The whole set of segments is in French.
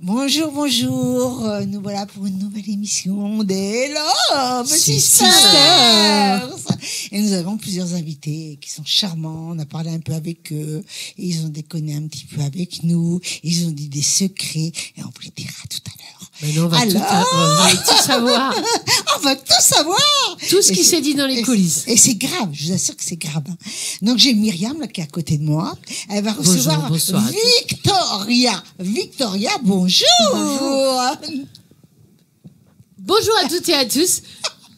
Bonjour, bonjour. Nous voilà pour une nouvelle émission des Love Sisters. Et nous avons plusieurs invités qui sont charmants. On a parlé un peu avec eux. Et ils ont déconné un petit peu avec nous. Ils ont dit des secrets. Et on vous les dira tout à l'heure. Mais non, on va tout savoir. On va tout savoir. Tout ce qui s'est dit dans les coulisses. Et c'est grave. Je vous assure que c'est grave. Hein. Donc j'ai Myriam là, qui est à côté de moi. Elle va recevoir bonsoir Victoria. Victoria, bonjour. Bonjour à toutes et à tous.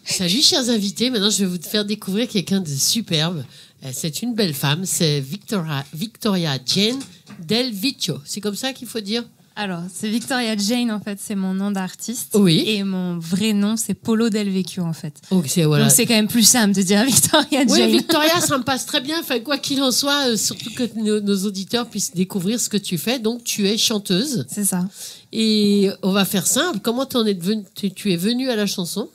Salut chers invités, maintenant je vais vous faire découvrir quelqu'un de superbe. C'est une belle femme, c'est Victoria Jane Del Vecchio. C'est comme ça qu'il faut dire? Alors, c'est Victoria Jane, en fait, c'est mon nom d'artiste. Oui. Et mon vrai nom, c'est Polo Del Vecchio, en fait. Okay, voilà. Donc, c'est quand même plus simple de dire Victoria Jane. Oui, Victoria, ça me passe très bien. Enfin, quoi qu'il en soit, surtout que nos auditeurs puissent découvrir ce que tu fais. Donc, tu es chanteuse. C'est ça. Et on va faire simple. Comment tu es venue à la chanson?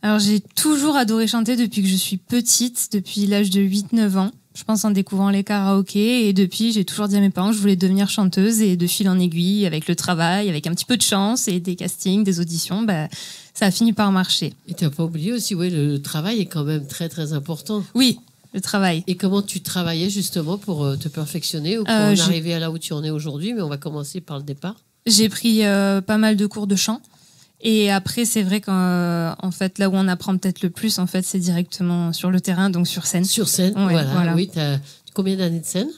Alors, j'ai toujours adoré chanter depuis que je suis petite, depuis l'âge de 8-9 ans. Je pense en découvrant les karaokés. Et depuis, j'ai toujours dit à mes parents que je voulais devenir chanteuse. Et de fil en aiguille, avec le travail, avec un petit peu de chance et des castings, des auditions, ça a fini par marcher. Et tu n'as pas oublié aussi, le travail est quand même très, très important. Oui, le travail. Et comment tu travaillais justement pour te perfectionner ou pour en arriver à là où tu en es aujourd'hui? Mais on va commencer par le départ. J'ai pris pas mal de cours de chant. Et après, c'est vrai qu'en fait, là où on apprend peut-être le plus, en fait, c'est directement sur le terrain, donc sur scène. Sur scène, voilà. Oui, t'as combien d'années de scène?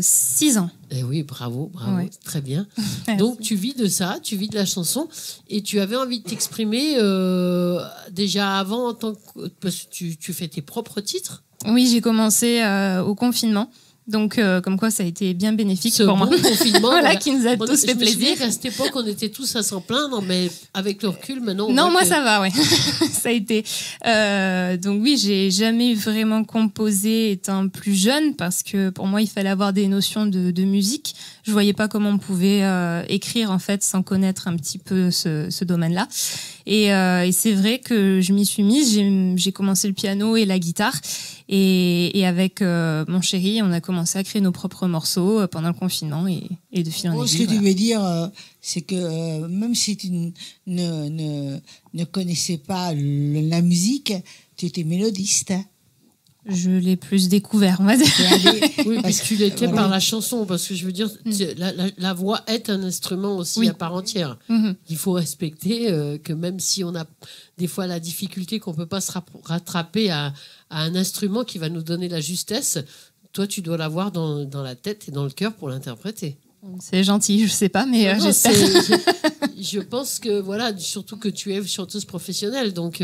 6 ans. Eh oui, bravo, ouais. Très bien. Donc, tu vis de ça, tu vis de la chanson, et tu avais envie de t'exprimer déjà avant, parce que tu fais tes propres titres? Oui, j'ai commencé au confinement. Donc, comme quoi, ça a été bien bénéfique ce pour bon moi. Confinement, voilà, qui nous a tous fait plaisir. Je me souviens qu'à cette époque, on était tous à s'en plaindre, mais avec le recul, maintenant... Non, moi, ça va, ouais. Ça a été... donc oui, j'ai jamais vraiment composé étant plus jeune, parce que pour moi, il fallait avoir des notions de musique. Je voyais pas comment on pouvait écrire, en fait, sans connaître un petit peu ce domaine-là. Et c'est vrai que je m'y suis mise. J'ai commencé le piano et la guitare. Et avec mon chéri, on a commencé à créer nos propres morceaux pendant le confinement et de fil en aiguille. Ce que tu veux dire, c'est que même si tu ne connaissais pas la musique, tu étais mélodiste. Je l'ai plus découvert, on va dire. Oui, parce que tu l'étais par la chanson, parce que je veux dire, la voix est un instrument aussi à part entière. Mm-hmm. Il faut respecter que même si on a des fois la difficulté qu'on peut pas se rattraper à un instrument qui va nous donner la justesse, toi tu dois l'avoir dans la tête et dans le cœur pour l'interpréter. C'est gentil, je sais pas, mais j'espère. Je pense que voilà, surtout que tu es chanteuse professionnelle, donc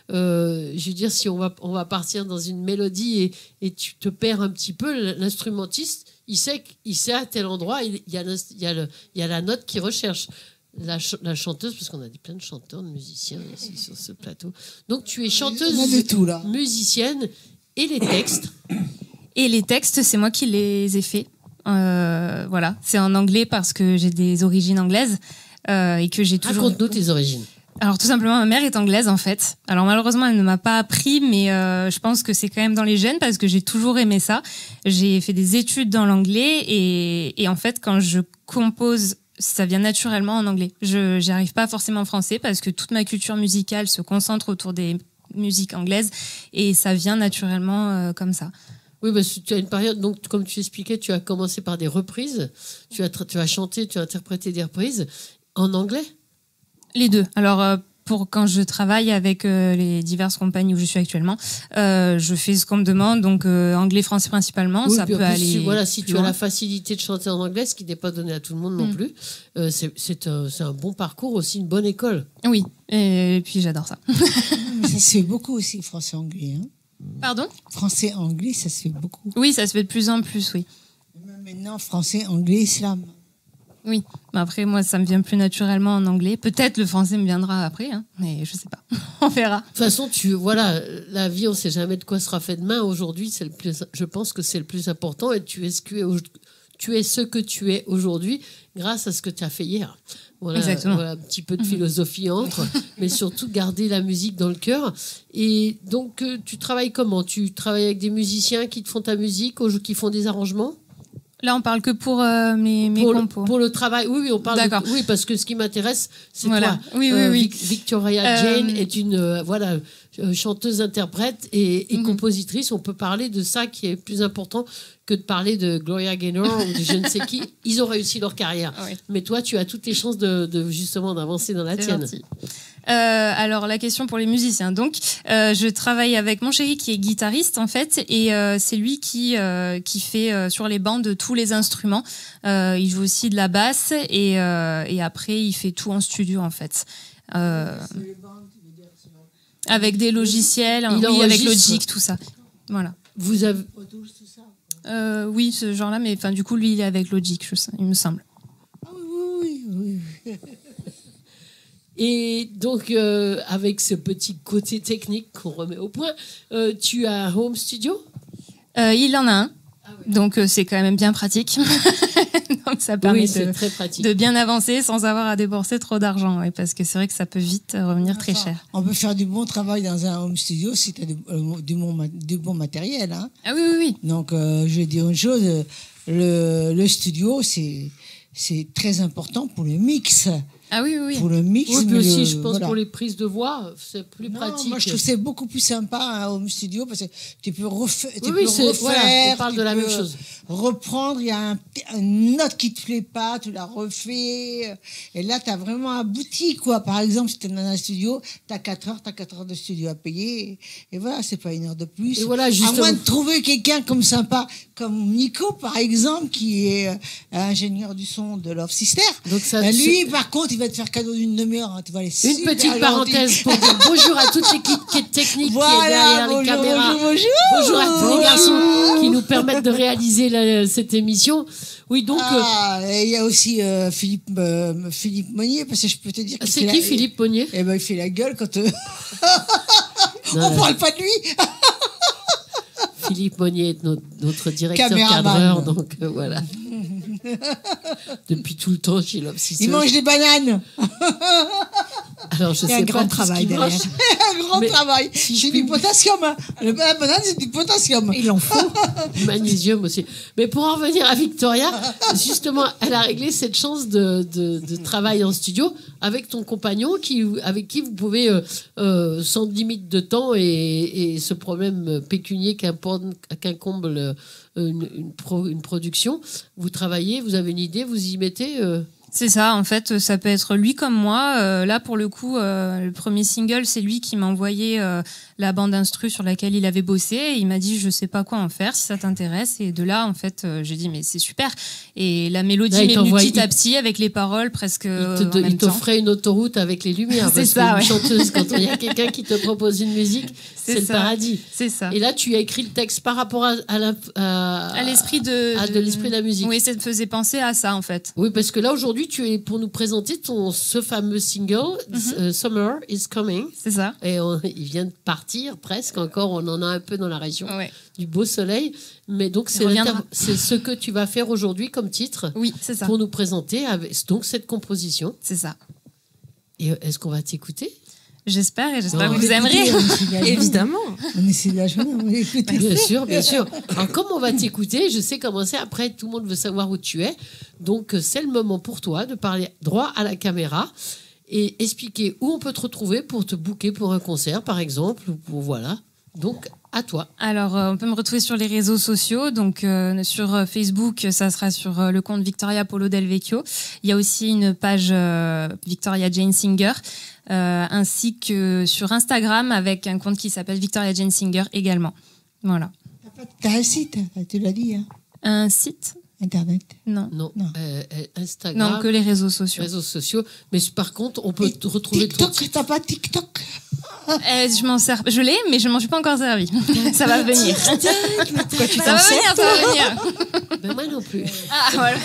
je veux dire, si on va partir dans une mélodie et tu te perds un petit peu, l'instrumentiste, il sait à tel endroit, il y a la note qu'il recherche. La chanteuse, parce qu'on a plein de chanteurs, de musiciens ici sur ce plateau. Donc tu es chanteuse, musicienne, et les textes. Et les textes, c'est moi qui les ai faits. Voilà, c'est en anglais parce que j'ai des origines anglaises et que j'ai toujours. Raconte-nous tes origines. Alors tout simplement, ma mère est anglaise en fait. Alors malheureusement, elle ne m'a pas appris, mais je pense que c'est quand même dans les gènes parce que j'ai toujours aimé ça. J'ai fait des études dans l'anglais et en fait, quand je compose, ça vient naturellement en anglais. Je n'y arrive pas forcément en français parce que toute ma culture musicale se concentre autour des musiques anglaises et ça vient naturellement comme ça. Oui, parce que tu as une période, donc comme tu expliquais, tu as commencé par des reprises, tu as chanté, tu as interprété des reprises en anglais? Les deux. Alors, pour quand je travaille avec les diverses compagnies où je suis actuellement, je fais ce qu'on me demande, donc anglais, français principalement, oui, ça peut aller. Voilà, si tu as la facilité de chanter en anglais, ce qui n'est pas donné à tout le monde non plus, c'est un bon parcours aussi, une bonne école. Oui, et puis j'adore ça. Ça se fait beaucoup aussi, français-anglais. Hein. Pardon? Français-anglais, ça se fait beaucoup. Oui, ça se fait de plus en plus, oui. Maintenant, français-anglais, islam. Oui, mais après, moi, ça me vient plus naturellement en anglais. Peut-être le français me viendra après, hein, mais je sais pas. On verra. De toute façon, voilà, la vie, on sait jamais de quoi sera fait demain. Aujourd'hui, je pense que c'est le plus important et tu es ce que tu es aujourd'hui grâce à ce que tu as fait hier. Voilà, exactement. Voilà, un petit peu de philosophie entre, mais surtout garder la musique dans le cœur. Et donc, tu travailles comment? Tu travailles avec des musiciens qui te font ta musique, qui font des arrangements? Là, on parle que pour mes compos. Pour le travail, oui, on parle. D'accord. Oui, parce que ce qui m'intéresse, c'est Voilà. toi. Oui. Victoria Jane est une chanteuse-interprète et compositrice. On peut parler de ça qui est plus important que de parler de Gloria Gaynor ou de je ne sais qui. Ils ont réussi leur carrière. Oui. Mais toi, tu as toutes les chances de justement d'avancer dans la C'est tienne. gentil. Alors la question pour les musiciens. Donc, je travaille avec mon chéri qui est guitariste en fait, et c'est lui qui fait sur les bandes tous les instruments. Il joue aussi de la basse et après il fait tout en studio en fait. Avec des logiciels, Il oui, avec enregistre. Logic, tout ça. Voilà. Vous avez. Oui, ce genre-là, mais enfin du coup lui il est avec Logic, il me semble. Ah oui. Et donc, avec ce petit côté technique qu'on remet au point, tu as un home studio? Il en a un. Donc c'est quand même bien pratique. Donc ça permet Oui, c'est très pratique. de bien avancer sans avoir à débourser trop d'argent, ouais, parce que c'est vrai que ça peut vite revenir très cher. On peut faire du bon travail dans un home studio si tu as du bon matériel. Hein. Ah oui. Donc, je vais dire une chose, le studio, c'est très important pour le mix. Ah oui. Pour le mix. Oui, puis mais aussi, je pense voilà. pour les prises de voix, c'est plus Non, pratique. moi, je trouve que c'est beaucoup plus sympa un home studio parce que tu peux refaire, on parle de la même chose. reprendre, il y a une note qui te plaît pas, tu la refais, et là, tu as vraiment abouti, quoi. Par exemple, si tu es dans un studio, tu as 4 heures de studio à payer, et voilà, c'est pas 1 heure de plus. Et voilà, à justement. moins de trouver quelqu'un comme sympa, comme Nico, par exemple, qui est ingénieur du son de Love Sister. Donc ça, Lui, par contre, il va te faire cadeau d'une demi-heure, hein, tu vas aller une super petite parenthèse gentil. pour dire bonjour à toute l'équipe qui est technique qui est Voilà, derrière les bonjour, caméras. bonjour. Bonjour à tous les garçons qui nous permettent de réaliser cette émission. Oui, donc. Et il y a aussi Philippe Monnier, parce que je peux te dire qu'il C'est fait qui la- Philippe Monnier? Eh ben, il fait la gueule quand Non, on parle pas de lui. Philippe Monnier est notre directeur Caméraman. cadreur, donc voilà. Depuis tout le temps chez Love Sisters. Il mange des bananes. Alors je Il y a sais un pas grand tout ce travail qu'il derrière. mange. Un grand Mais travail. si C'est je du puis- potassium. Hein. La banane, c'est du potassium. Il en faut. Magnésium aussi. Mais pour en revenir à Victoria, justement, elle a réglé cette chance de travail en studio avec ton compagnon avec qui vous pouvez, sans limite de temps et ce problème pécunier qu'incombe une production, vous travaillez, vous avez une idée, vous y mettez. C'est ça, en fait, ça peut être lui comme moi. Là, pour le coup, le premier single, c'est lui qui m'a envoyé la bande instru sur laquelle il avait bossé. Et il m'a dit, je sais pas quoi en faire, si ça t'intéresse. Et de là, en fait, j'ai dit, mais c'est super. Et la mélodie Là, il m'est venue t'envoie- petit à petit avec les paroles presque en Il même temps. t'offrait une autoroute avec les lumières. C'est parce ça, qu'une ouais. chanteuse, quand il y a quelqu'un qui te propose une musique, c'est le ça. paradis. C'est ça. Et là, tu as écrit le texte par rapport à l'esprit de l'esprit de la musique. Oui, ça me faisait penser à ça, en fait. Oui, parce que là, aujourd'hui, tu es pour nous présenter ce fameux single, Summer is Coming. C'est ça. Et il vient de partir presque, encore, on en a un peu dans la région Ouais. du beau soleil. Mais donc, Il reviendra. c'est ce que tu vas faire aujourd'hui comme titre Oui, c'est ça. pour nous présenter avec donc cette composition. C'est ça. Et est-ce qu'on va t'écouter? J'espère, et j'espère Non. que vous aimerez. Évidemment. On essaie de la joindre, on va l'écouter. Bien sûr, bien sûr. Alors, comme on va t'écouter, je sais comment c'est. Après, tout le monde veut savoir où tu es. Donc, c'est le moment pour toi de parler droit à la caméra et expliquer où on peut te retrouver pour te booker pour un concert, par exemple. Ou voilà. Donc, à toi. Alors, on peut me retrouver sur les réseaux sociaux. Donc, sur Facebook, ça sera sur le compte Victoria Polo Del Vecchio. Il y a aussi une page Victoria Jane Singer, ainsi que sur Instagram avec un compte qui s'appelle Victoria Jane Singer également. Voilà. T'as un site, tu l'as dit, hein, Un site? Internet. Non. Non, Non. Instagram, Non, que les réseaux sociaux. réseaux sociaux. Mais par contre, on peut te retrouver ton TikTok, t'as pas TikTok? Je m'en sers. Je l'ai, mais je m'en suis pas encore servi. Ça va venir. Ça va venir. Ben, moi non plus. Ah, voilà.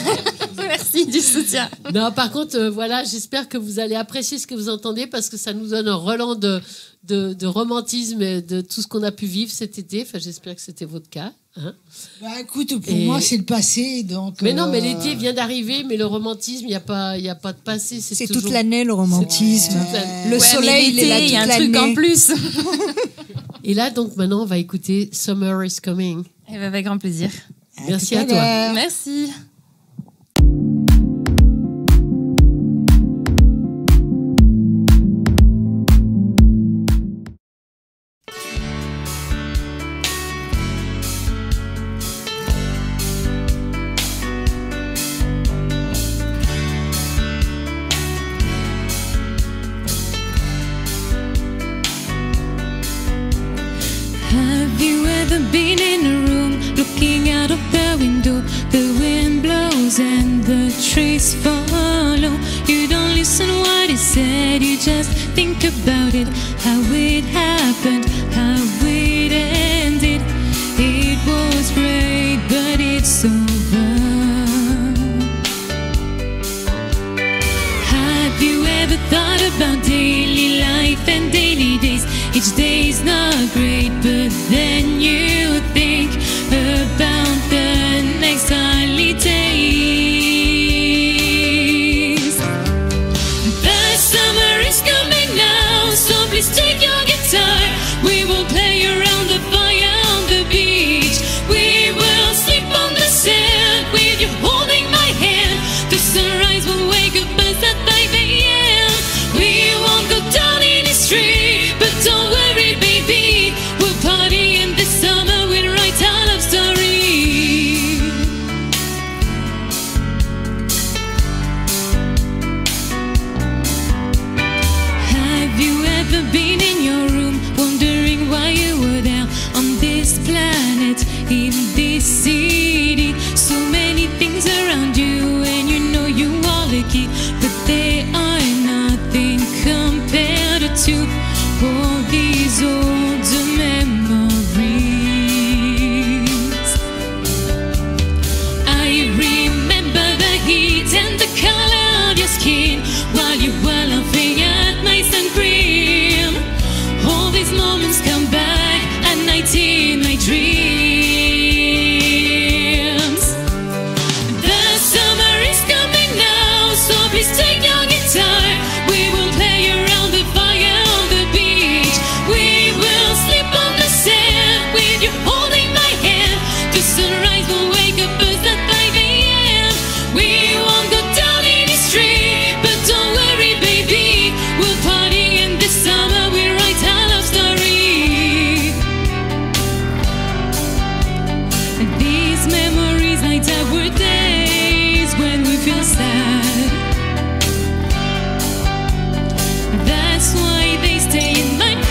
Merci du soutien. Non, par contre, voilà, j'espère que vous allez apprécier ce que vous entendez parce que ça nous donne un relent de romantisme et de tout ce qu'on a pu vivre cet été. Enfin, j'espère que c'était votre cas. Hein. Bah écoute, pour Et- moi, c'est le passé, donc... Mais non, mais l'été vient d'arriver, mais le romantisme, il n'y a pas de passé. C'est toujours... toute l'année le romantisme. C'est- Le Ouais, soleil, mais il est là l'été, il y a toute un truc l'année. en plus. Et là, donc, maintenant, on va écouter Summer is Coming. Eh ben, avec grand plaisir. Merci tout à toi. l'heure. Merci. Have you ever been in a room looking out of the window? The wind blows and the trees follow. You don't listen what it said, you just think about it. How it happened, how it ended. It was great, but it's over. Have you ever thought about daily life and daily days? Each day is not great, but then you think about the next holidays. The summer is coming now, so please take your guitar. We will play around the fire on the beach. We will sleep on the sand with you holding my hand. The sunrise will wake up us at 5 a.m. We won't go down in history, but don't worry, baby. We'll party in the summer. We'll write our love story. Have you ever been in your room wondering why you were there on this planet, in this city? So many things around you, and you know you are lucky, but they are nothing compared to all these old memories. I remember the heat and the color of your skin while you were laughing at my sun cream. All these moments come back at night in my dreams. The summer is coming now, so please take your guitar. We will play around the fire on the beach. We will sleep on the sand with you holding my hand. The sunrise will wake up us at 5 a.m. We won't go down in history, but don't worry, baby. We'll party in the summer. We'll write our love story. And these memories light up our days when we feel sad. That's why they stay in my mind.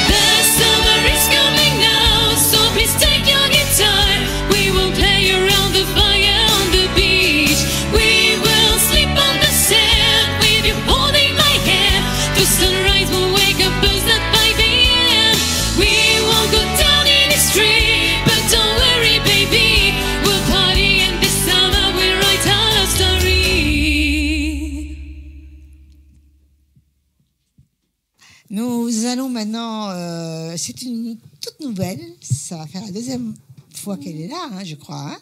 The summer is coming now, so please take your guitar. We will play around the fire on the beach. We will sleep on the sand with you holding my hand. The sunrise will wake up us at 5 a.m. We won't go down in history, but don't worry, baby. We'll party in this summer. We'll write our love story. Nous allons maintenant. C'est une toute nouvelle. Ça va faire la deuxième fois qu'elle est là, hein, je crois. Hein.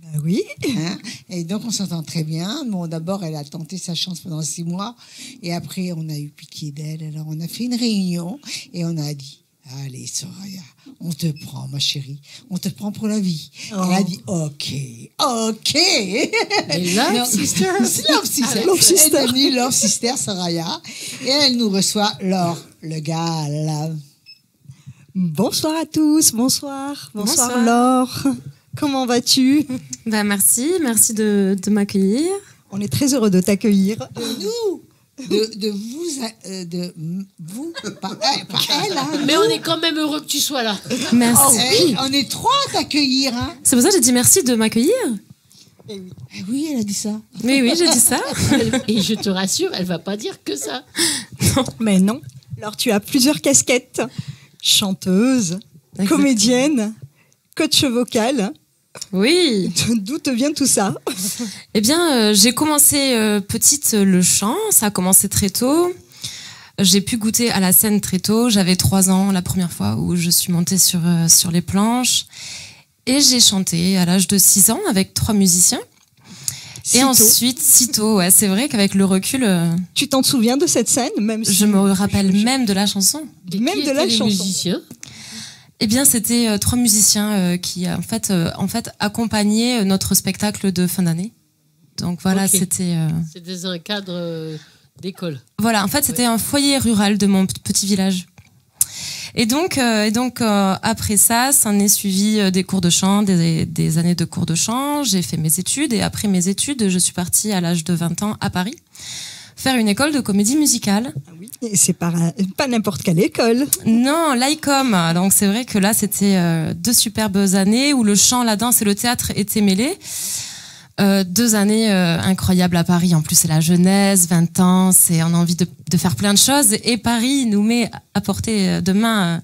Bah oui. Hein. Et donc, on s'entend très bien. Bon, d'abord, elle a tenté sa chance pendant 6 mois. Et après, on a eu pitié d'elle. Alors, on a fait une réunion et on a dit allez, Soraya, on te prend, ma chérie. On te prend pour la vie. Elle a dit OK. Et là, Non, sister. c'est Love Sister. Love Sister. Elle est devenue Love Sister Soraya. Et elle nous reçoit Laure Le Gall. Bonsoir à tous, bonsoir. Bonsoir, Bonsoir. Laure. Comment vas-tu? Bah merci de m'accueillir. On est très heureux de t'accueillir. De vous, pas elle. Hein, Mais on est quand même heureux que tu sois là. Merci. On est 3 à t'accueillir. Hein. C'est pour ça que j'ai dit merci de m'accueillir. Eh oui, elle a dit ça. Mais oui, j'ai dit ça. Et je te rassure, elle va pas dire que ça. Mais non. Alors, tu as plusieurs casquettes. Chanteuse, Exactement. comédienne, coach vocal. Oui. D'où te vient tout ça? Eh bien, j'ai commencé petite le chant. Ça a commencé très tôt. J'ai pu goûter à la scène très tôt. J'avais 3 ans la première fois où je suis montée sur les planches. Et j'ai chanté à l'âge de 6 ans avec 3 musiciens. Et ensuite, si tôt, ouais, c'est vrai qu'avec le recul... Tu t'en souviens de cette scène même je me rappelle même de la chanson. Même de la chanson. Musiciens Eh bien, c'était 3 musiciens qui, en fait, accompagnaient notre spectacle de fin d'année. Donc voilà, c'était... C'était un cadre d'école. Voilà, en fait, c'était un foyer rural de mon petit village. Et donc après ça s'en est suivi des cours de chant, des années de cours de chant. J'ai fait mes études et après mes études, je suis partie à l'âge de 20 ans à Paris faire une école de comédie musicale. Ah oui, et c'est pas n'importe quelle école. Non, l'ICOM. Donc c'est vrai que là, c'était 2 superbes années où le chant, la danse et le théâtre étaient mêlés. 2 années incroyables à Paris. En plus, c'est la jeunesse, 20 ans, on a envie de faire plein de choses. Et Paris nous met à portée de main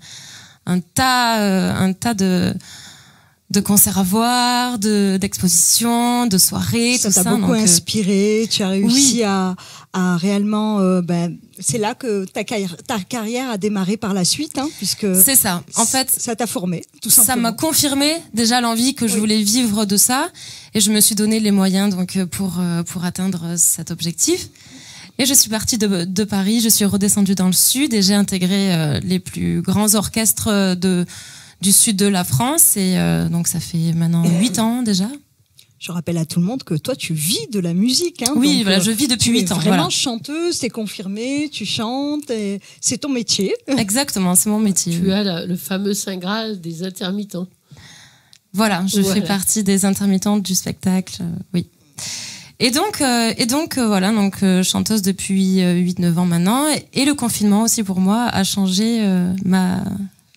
un tas de concerts à voir, d'expositions, de soirées, tout ça. Ça t'a beaucoup inspiré. Tu as réussi à réellement... c'est là que ta carrière a démarré par la suite, hein, puisque... C'est ça. En fait, ça t'a formé, tout simplement. Ça m'a confirmé déjà l'envie que je voulais vivre de ça. Et je me suis donné les moyens donc pour atteindre cet objectif. Et je suis partie de Paris, je suis redescendue dans le sud et j'ai intégré les plus grands orchestres du sud de la France. Et donc ça fait maintenant 8 ans déjà. Je rappelle à tout le monde que toi, tu vis de la musique. Hein, oui, donc, voilà, je vis depuis 8 ans. Tu es vraiment chanteuse, c'est confirmé, tu chantes, et c'est ton métier. Exactement, c'est mon métier. Tu as le fameux Saint Graal des intermittents. Voilà, je fais partie des intermittentes du spectacle, oui. Et donc voilà, chanteuse depuis 8-9 ans maintenant. Et le confinement aussi pour moi a changé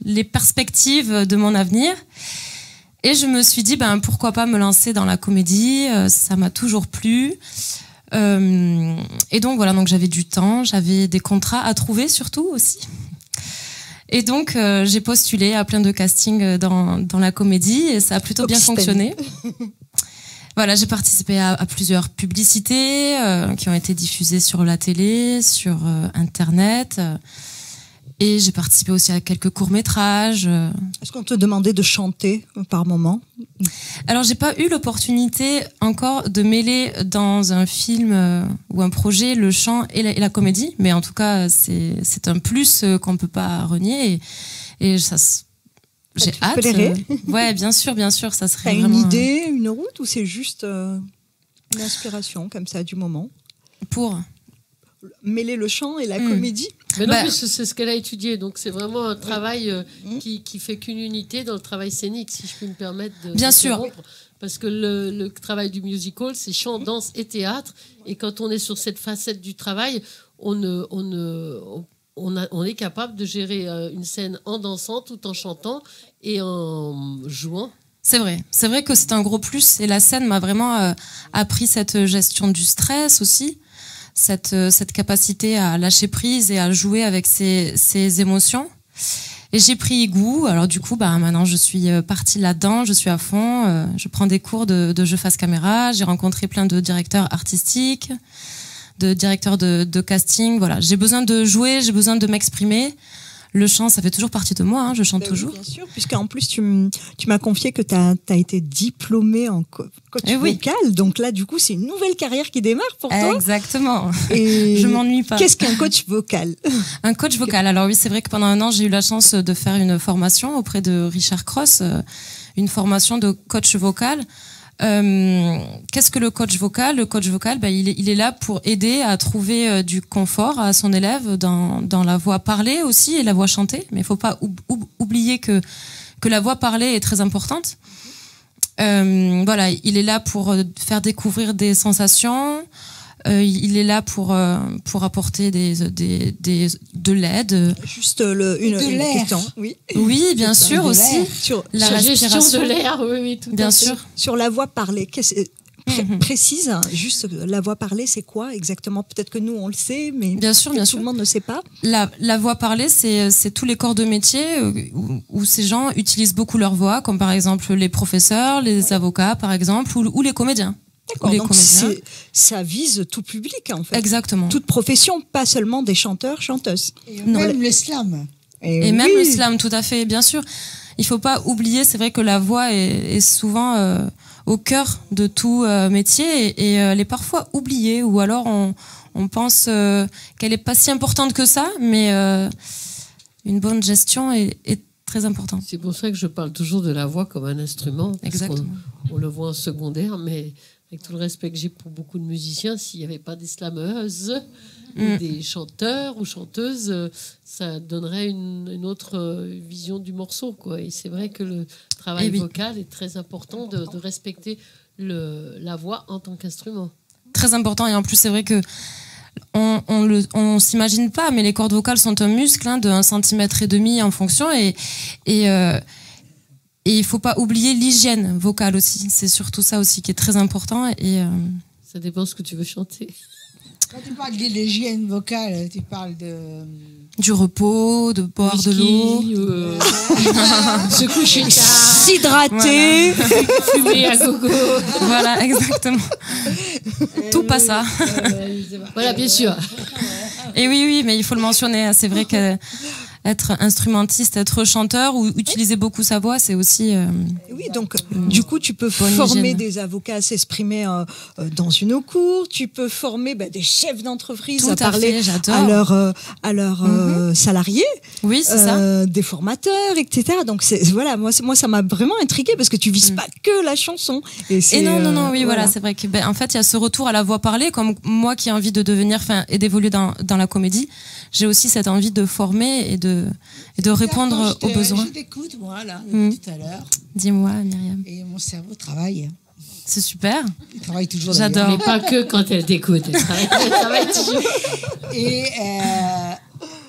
les perspectives de mon avenir. Et je me suis dit, pourquoi pas me lancer dans la comédie, ça m'a toujours plu. Et donc voilà, donc j'avais du temps, j'avais des contrats à trouver surtout aussi. Et donc j'ai postulé à plein de castings dans la comédie et ça a plutôt bien fonctionné. Voilà, j'ai participé à plusieurs publicités qui ont été diffusées sur la télé, sur Internet. Et j'ai participé aussi à quelques courts-métrages. Est-ce qu'on te demandait de chanter par moment ? Alors, j'ai pas eu l'opportunité encore de mêler dans un film ou un projet le chant et la comédie. Mais en tout cas, c'est un plus qu'on peut pas renier. Et ça, j'ai hâte. Ouais, bien sûr, ça serait T'as vraiment... une idée, une route ou c'est juste une inspiration comme ça du moment ? Pour mêler le chant et la comédie. Mais non, parce que c'est ce qu'elle a étudié, donc c'est vraiment un travail qui fait qu'une unité dans le travail scénique, si je puis me permettre de... Bien sûr. Parce que le travail du musical, c'est chant, danse et théâtre, et quand on est sur cette facette du travail, on est capable de gérer une scène en dansant, tout en chantant et en jouant. C'est vrai que c'est un gros plus, et la scène m'a vraiment appris cette gestion du stress aussi. Cette capacité à lâcher prise et à jouer avec ses émotions. Et j'ai pris goût. Alors du coup, maintenant, je suis partie là-dedans, je suis à fond. Je prends des cours de jeu face caméra. J'ai rencontré plein de directeurs artistiques, de directeurs de casting. Voilà, j'ai besoin de jouer, j'ai besoin de m'exprimer. Le chant, ça fait toujours partie de moi, hein, je chante toujours. Oui, bien sûr, puisqu'en plus, tu m'as confié que tu as été diplômée en coach vocal. Donc là, du coup, c'est une nouvelle carrière qui démarre pour toi. Exactement. Et je m'ennuie pas. Qu'est-ce qu'un coach vocal ? Un coach vocal. Alors oui, c'est vrai que pendant 1 an, j'ai eu la chance de faire une formation auprès de Richard Cross, une formation de coach vocal. Qu'est-ce que le coach vocal ? Le coach vocal, il est là pour aider à trouver du confort à son élève dans la voix parlée aussi et la voix chantée. Mais il faut pas oublier que la voix parlée est très importante. Voilà, il est là pour faire découvrir des sensations. Il est là pour apporter de l'aide. Juste une question. Oui, bien sûr aussi. Sur la gestion respiration de l'air, oui, tout bien à fait. sûr. Sur la voix parlée, précise, hein, juste la voix parlée, c'est quoi exactement ? Peut-être que nous on le sait, mais bien sûr. Tout le monde ne sait pas. La voix parlée, c'est tous les corps de métier où ces gens utilisent beaucoup leur voix, comme par exemple les professeurs, les avocats par exemple, ou les comédiens. D'accord, les donc comédiens. ça vise tout public, en fait. Exactement. Toute profession, pas seulement des chanteurs, chanteuses. Et même le slam. Et même le slam, tout à fait, bien sûr. Il faut pas oublier, c'est vrai que la voix est souvent au cœur de tout métier et elle est parfois oubliée, ou alors on pense qu'elle est pas si importante que ça, mais une bonne gestion est très importante. C'est pour ça que je parle toujours de la voix comme un instrument. Exactement. On le voit en secondaire, mais avec tout le respect que j'ai pour beaucoup de musiciens, s'il n'y avait pas des slameuses ou des chanteurs ou chanteuses, ça donnerait une autre vision du morceau, quoi. Et c'est vrai que le travail vocal est très important de respecter la voix en tant qu'instrument. Très important, et en plus c'est vrai que on s'imagine pas, mais les cordes vocales sont un muscle de 1,5 cm en fonction, et il faut pas oublier l'hygiène vocale aussi. C'est surtout ça aussi qui est très important. Et ça dépend ce que tu veux chanter. Quand tu parles de l'hygiène vocale, tu parles du repos, de boire de l'eau, se coucher tard, s'hydrater, fumer à gogo. Voilà, exactement. Tout pas ça. Voilà, bien sûr. Et oui, mais il faut le mentionner. C'est vrai que être instrumentiste, être chanteur ou utiliser beaucoup sa voix, c'est aussi... Oui, donc du coup, tu peux former des avocats à s'exprimer dans une cour, tu peux former des chefs d'entreprise à parler à leurs salariés, oui, c'est ça. Des formateurs, etc. Donc voilà, moi ça m'a vraiment intriguée, parce que tu vises pas que la chanson. Et non, oui, voilà, c'est vrai que en fait, il y a ce retour à la voix parlée, comme moi qui ai envie de devenir, et d'évoluer dans la comédie. J'ai aussi cette envie de former et de répondre aux besoins. Je t'écoute, moi, là, tout à l'heure. Dis-moi, Myriam. Et mon cerveau travaille. C'est super. Il travaille toujours. J'adore. Mais pas que quand elle t'écoute. Elle travaille toujours. Et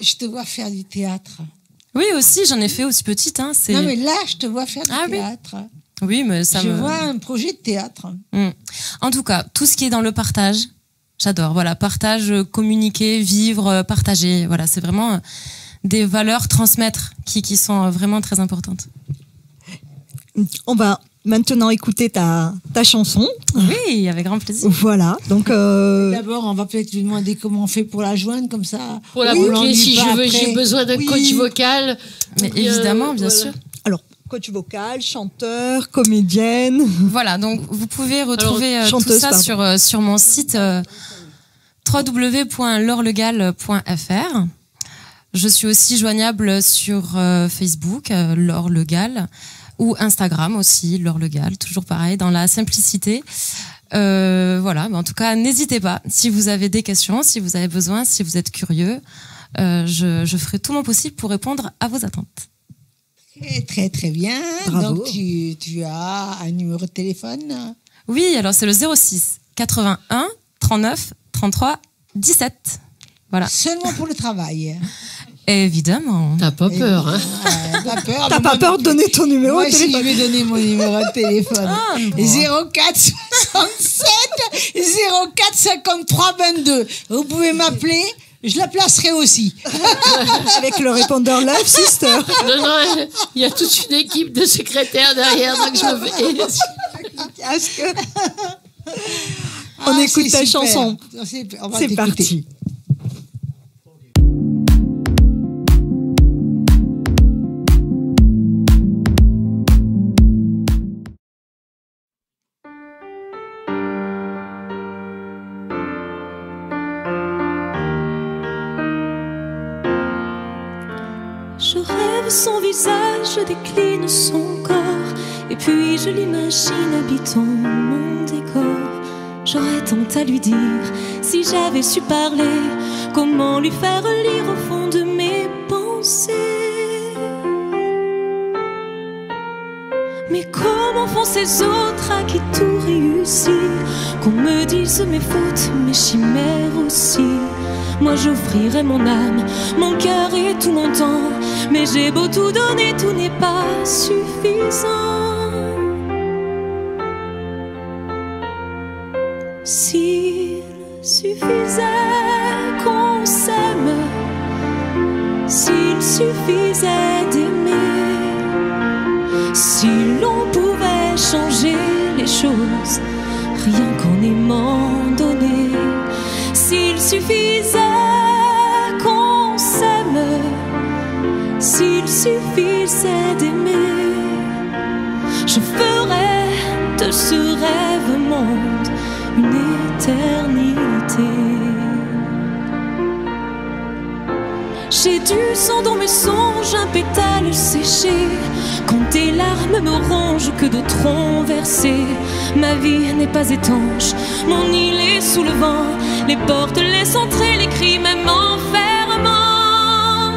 je te vois faire du théâtre. Oui, aussi, j'en ai fait aussi petite. Non, mais là, je te vois faire du théâtre. Oui, mais je vois un projet de théâtre. En tout cas, tout ce qui est dans le partage, j'adore. Voilà, partage, communiquer, vivre, partager. Voilà, c'est vraiment des valeurs transmettre qui sont vraiment très importantes. On va maintenant écouter ta chanson. Oui, avec grand plaisir. Voilà, donc... D'abord, on va peut-être lui demander comment on fait pour la joindre, comme ça. Pour la boucler, si j'ai besoin d'un coach vocal. Mais évidemment, bien sûr. Alors, coach vocal, chanteur, comédienne. Voilà, donc vous pouvez retrouver tout ça sur mon site www.laurelegal.fr. Je suis aussi joignable sur Facebook, Laure Le Gall, ou Instagram aussi, Laure Le Gall, toujours pareil, dans la simplicité. Voilà, mais en tout cas, n'hésitez pas. Si vous avez des questions, si vous avez besoin, si vous êtes curieux, je ferai tout mon possible pour répondre à vos attentes. Très, très bien. Bravo. Donc, tu as un numéro de téléphone? Oui, alors c'est le 06 81 39 33 17. Voilà. Seulement pour le travail? Évidemment. T'as pas peur, hein? T'as pas peur de donner ton numéro de téléphone? Moi aussi, je vais donner mon numéro de téléphone. 04 67 04 53 22. Vous pouvez m'appeler. Je la placerai aussi. Avec le répondeur Love Sister. Non, il y a toute une équipe de secrétaires derrière, donc je me fais... On écoute ta chanson. C'est parti. Je rêve son visage, je décline son corps, et puis je l'imagine habitant mon décor. J'aurais tant à lui dire, si j'avais su parler, comment lui faire lire au fond de mes pensées. Mais comment font ces autres à qui tout réussit, qu'on me dise mes fautes, mes chimères aussi. Moi j'offrirais mon âme, mon cœur et tout mon temps, mais j'ai beau tout donner, tout n'est pas suffisant. S'il suffisait qu'on s'aime, s'il suffisait d'aimer, si l'on pouvait changer les choses, rien qu'en moment donné. S'il suffisait qu'on s'aime, s'il suffisait d'aimer, je ferais de ce rêve monde une éternité. J'ai du sang dans mes songes, un pétale séché. Quand tes larmes me rongent, que d'autres ont versé. Ma vie n'est pas étanche, mon île est sous le vent. Les portes laissent entrer les cris, même en fermant.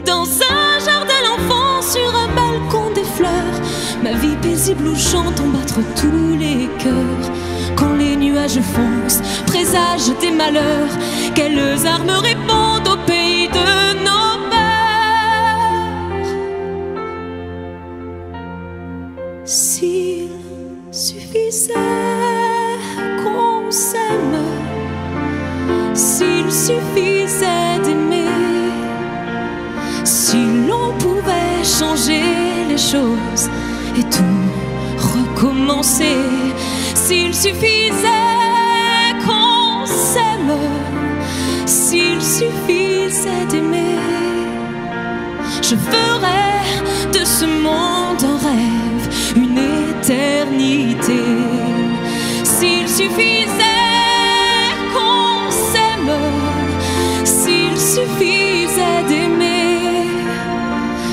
Dans un jardin d'enfants, sur un balcon des fleurs, ma vie paisible où j'entends battre tous les cœurs. Quand les nuages foncent, présagent des malheurs, quelles armes répondent au pays de nos peurs? S'il suffisait qu'on s'aime, s'il suffisait d'aimer, si l'on pouvait changer les choses et tout recommencer, s'il suffisait qu'on s'aime, s'il suffisait d'aimer, je ferais de ce monde un rêve, une éternité. S'il suffisait qu'on s'aime, s'il suffisait d'aimer,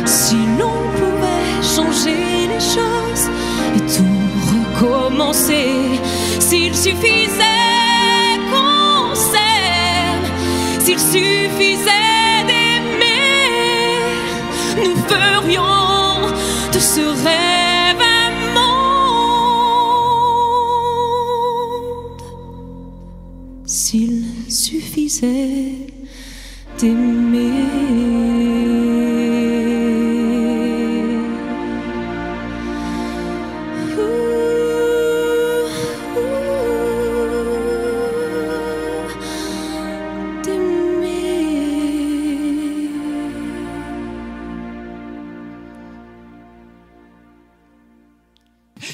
si l'on pouvait changer les choses et tout recommencer, s'il suffisait qu'on s'aime, s'il suffisait d'aimer, nous ferions de ce rêve un monde. S'il suffisait d'aimer.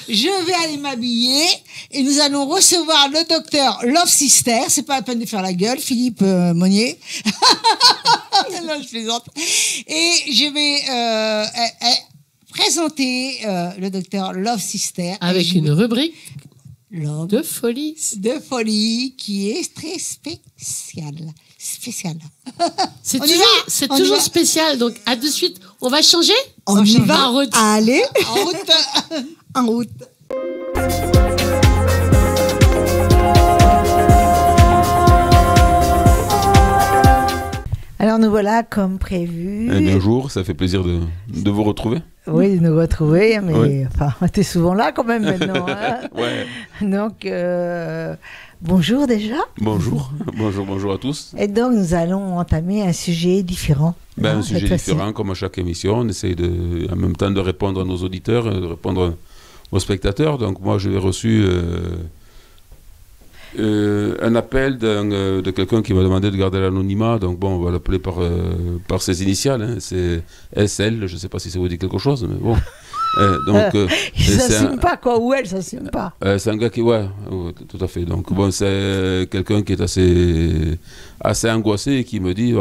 Je vais aller m'habiller et nous allons recevoir le docteur Love Sister. C'est pas la peine de faire la gueule, Philippe Monnier. Non, je plaisante. Et je vais présenter le docteur Love Sister. Avec une rubrique Love de folie. De folie qui est très spéciale. C'est toujours spécial. Donc, à de suite. On va changer? On y va. En route. Allez. En route. En route. Alors nous voilà comme prévu. Bonjour, ça fait plaisir de vous retrouver. Oui, de nous retrouver, mais oui. Enfin, t'es souvent là quand même maintenant. Hein. Ouais. Donc, bonjour déjà. Bonjour, bonjour à tous. Et donc nous allons entamer un sujet différent. Un sujet différent, comme à chaque émission. On essaye en même temps de répondre à nos auditeurs, de répondre aux spectateurs. Donc moi, j'ai reçu un appel de quelqu'un qui m'a demandé de garder l'anonymat. Donc bon, on va l'appeler par ses initiales. Hein. C'est SL, je ne sais pas si ça vous dit quelque chose, mais bon. Il ne s'assume pas, quoi, ou elle ne s'assume pas. C'est un gars qui, ouais, tout à fait. Donc bon, c'est quelqu'un qui est assez angoissé et qui me dit,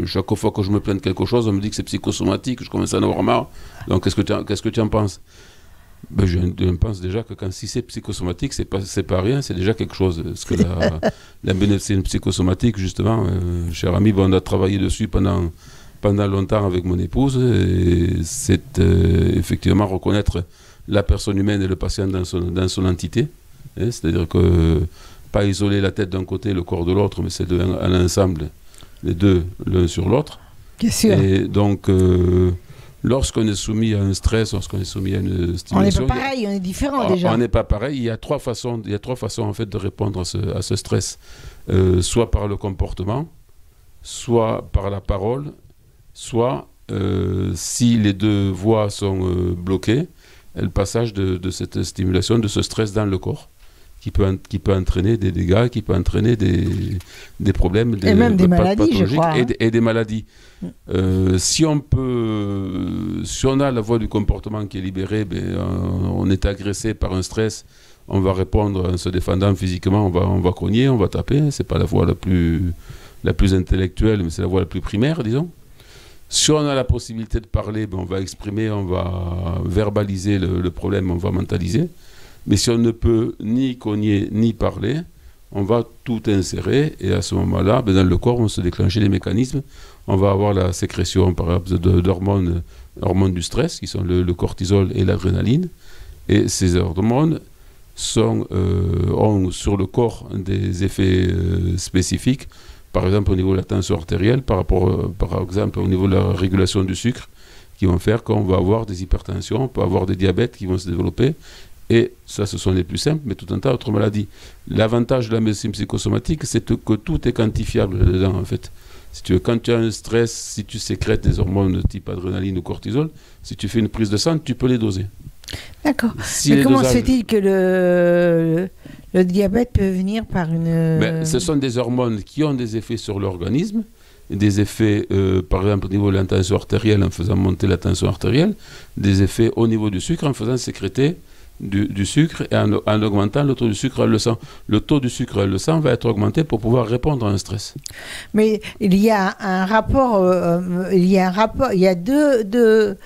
chaque fois que je me plains de quelque chose, on me dit que c'est psychosomatique, je commence à en avoir marre. Donc qu'est-ce que tu en penses? Je pense déjà que si c'est psychosomatique, c'est pas rien, c'est déjà quelque chose. Parce que la médecine psychosomatique, justement, cher ami, on a travaillé dessus pendant longtemps avec mon épouse, et c'est effectivement reconnaître la personne humaine et le patient dans son entité. Hein, c'est-à-dire que pas isoler la tête d'un côté et le corps de l'autre, mais c'est à l'ensemble, les deux, l'un sur l'autre. Bien sûr. Et donc, lorsqu'on est soumis à un stress, lorsqu'on est soumis à une stimulation... On n'est pas pareil, on est différent déjà. On n'est pas pareil. Il y a trois façons en fait, de répondre à ce stress. Soit par le comportement, soit par la parole, soit, si les deux voies sont bloquées, le passage de cette stimulation, de ce stress dans le corps, qui peut entraîner des dégâts, qui peut entraîner des problèmes, et même des maladies, je crois. Et des maladies. Si on a la voie du comportement qui est libérée, on est agressé par un stress, on va répondre en se défendant physiquement, on va cogner, on va taper. C'est pas la voie la plus intellectuelle, mais c'est la voie la plus primaire, disons. Si on a la possibilité de parler, on va exprimer, on va verbaliser le problème, on va mentaliser. Mais si on ne peut ni cogner ni parler, on va tout insérer et à ce moment-là, dans le corps, vont se déclencher les mécanismes. On va avoir la sécrétion, par exemple, d'hormones du stress, qui sont le cortisol et l'adrénaline. Et ces hormones ont sur le corps des effets spécifiques, par exemple au niveau de la tension artérielle, par exemple au niveau de la régulation du sucre, qui vont faire qu'on va avoir des hypertensions, on peut avoir des diabètes qui vont se développer. Et ça, ce sont les plus simples, mais tout un tas d'autres maladies. L'avantage de la médecine psychosomatique, c'est que tout est quantifiable dedans, en fait. Si tu veux, quand tu as un stress, si tu sécrètes des hormones de type adrénaline ou cortisol, si tu fais une prise de sang, tu peux les doser. D'accord. Mais comment se fait-il que le diabète peut venir par une... Ce sont des hormones qui ont des effets sur l'organisme, des effets, par exemple, au niveau de la tension artérielle, en faisant monter la tension artérielle, des effets au niveau du sucre, en faisant sécréter du sucre et en augmentant le taux du sucre dans le sang. Le taux du sucre dans le sang va être augmenté pour pouvoir répondre à un stress. Mais il y a un rapport, il y a deux